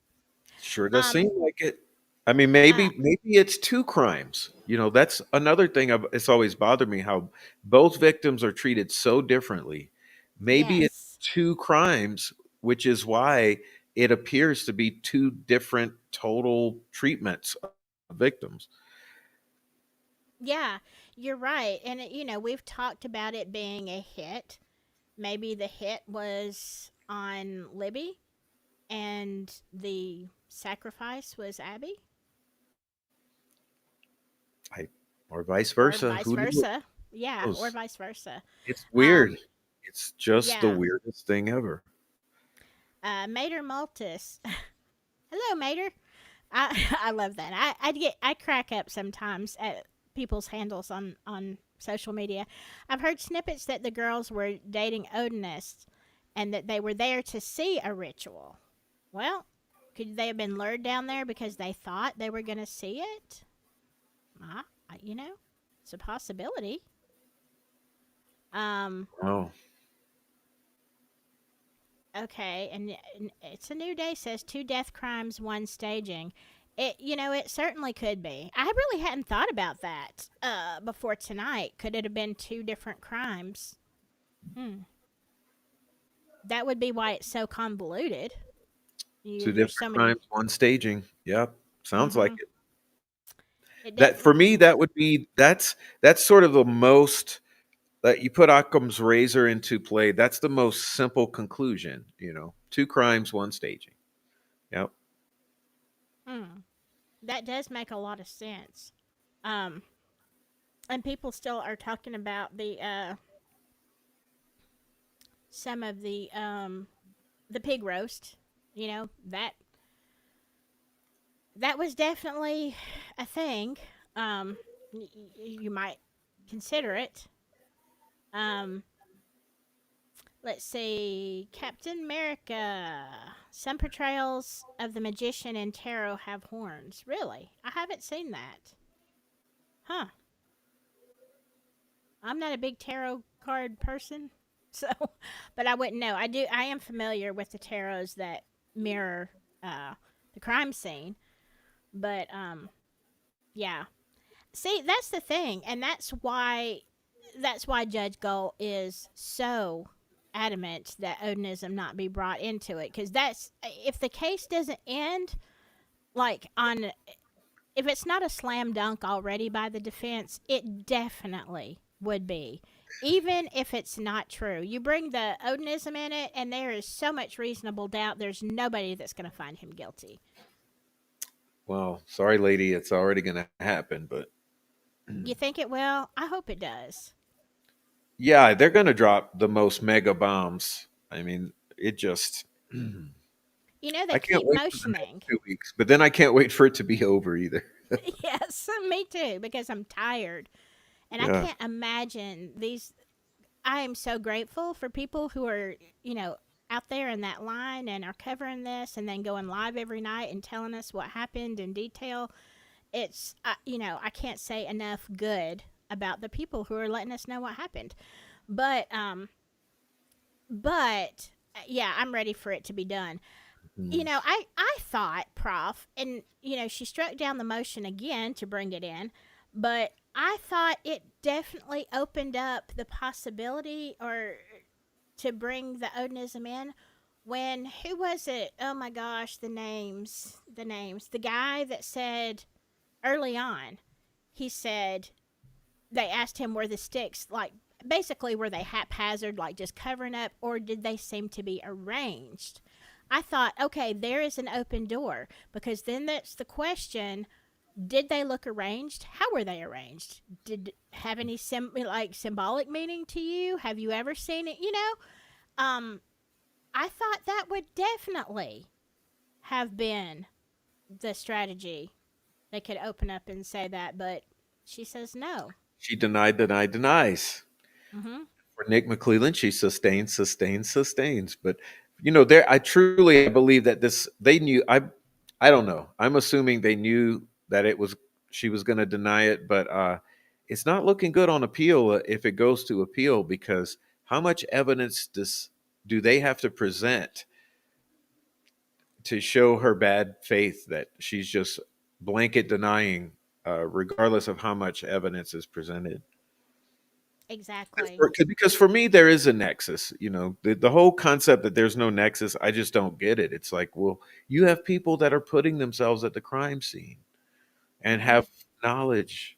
Sure does Um, seem like it. I mean, uh, maybe it's two crimes. You know, that's another thing it's always bothered me how both victims are treated so differently. Maybe it's yes. two crimes, which is why it appears to be two different total treatments of victims. Yeah, you're right. And, we've talked about it being a hit. Maybe the hit was on Libby and the sacrifice was Abby, I or vice or versa. vice Who versa. Yeah, or knows? vice versa. It's Um, weird. It's just the yeah. weirdest thing ever. Mater Maltus. Hello, Mater. I love that. I crack up sometimes at people's handles on social media. I've heard snippets that the girls were dating Odinists and that they were there to see a ritual. Well, could they have been lured down there because they thought they were going to see it? Uh, you know, it's a possibility. Um, Oh, okay, and it's a new day says two death crimes, one staging. It certainly could be. I really hadn't thought about that before tonight. Could it have been two different crimes? Hmm. That would be why it's so convoluted. two There's different so many. crimes, one staging. Yep, sounds like Mm-hmm. it. It That for definitely. me, that would be that's sort of the most that you put Occam's razor into play. That's the most simple conclusion. You know, two crimes, one staging. Yep. Hmm. that does make a lot of sense. Um, and people still are talking about the some of the pig roast. You know that was definitely a thing. You might consider it. Um, let's see, Captain America. Some portrayals of the magician and tarot have horns. Really, I haven't seen that. Huh? I'm not a big tarot card person, so but I wouldn't know. I do. I am familiar with the tarots that mirror uh, the crime scene, but yeah. See, that's the thing, and that's why Judge Gull is so adamant that Odinism not be brought into it, because that's if the case doesn't end like on if it's not a slam dunk already by the defense, it definitely would be. Even if it's not true, you bring the Odinism in it, and there is so much reasonable doubt. There's nobody that's going to find him guilty. Well, sorry, lady, it's already going to happen, but You think it will? I hope it does. yeah, they're going to drop the most mega bombs. I mean, it just. You know, they I can't keep wait for the next motioning. 2 weeks, but then I can't wait for it to be over either. Yes, me too, because I'm tired. And I Yeah. can't imagine these. I am so grateful for people who are, you know, out there in that line and are covering this and then going live every night and telling us what happened in detail. It's, I can't say enough good about the people who are letting us know what happened. But, yeah, I'm ready for it to be done. Mhm. I thought, Prof, and, she struck down the motion again to bring it in, but I thought it definitely opened up the possibility or to bring the Odinism in when, who was it? Oh my gosh, the names. The guy that said early on, he said, they asked him were the sticks, like, basically were they haphazard, like just covering up, or did they seem to be arranged? I thought, okay, there is an open door, because then that's the question: did they look arranged? How were they arranged? Did have any symbolic meaning to you? Have you ever seen it? I thought that would definitely have been the strategy. They could open up and say that, but she says no. She denies. Mm-hmm. For Nick McClelland, she sustains. But there, I truly believe that this they knew. I don't know. I'm assuming they knew that it was she was going to deny it, but it's not looking good on appeal if it goes to appeal, because how much evidence do they have to present to show her bad faith that she's just blanket denying, regardless of how much evidence is presented? Exactly. Because for me, there is a nexus. The whole concept that there's no nexus, I just don't get it. It's like, well, you have people that are putting themselves at the crime scene and Mm-hmm. have knowledge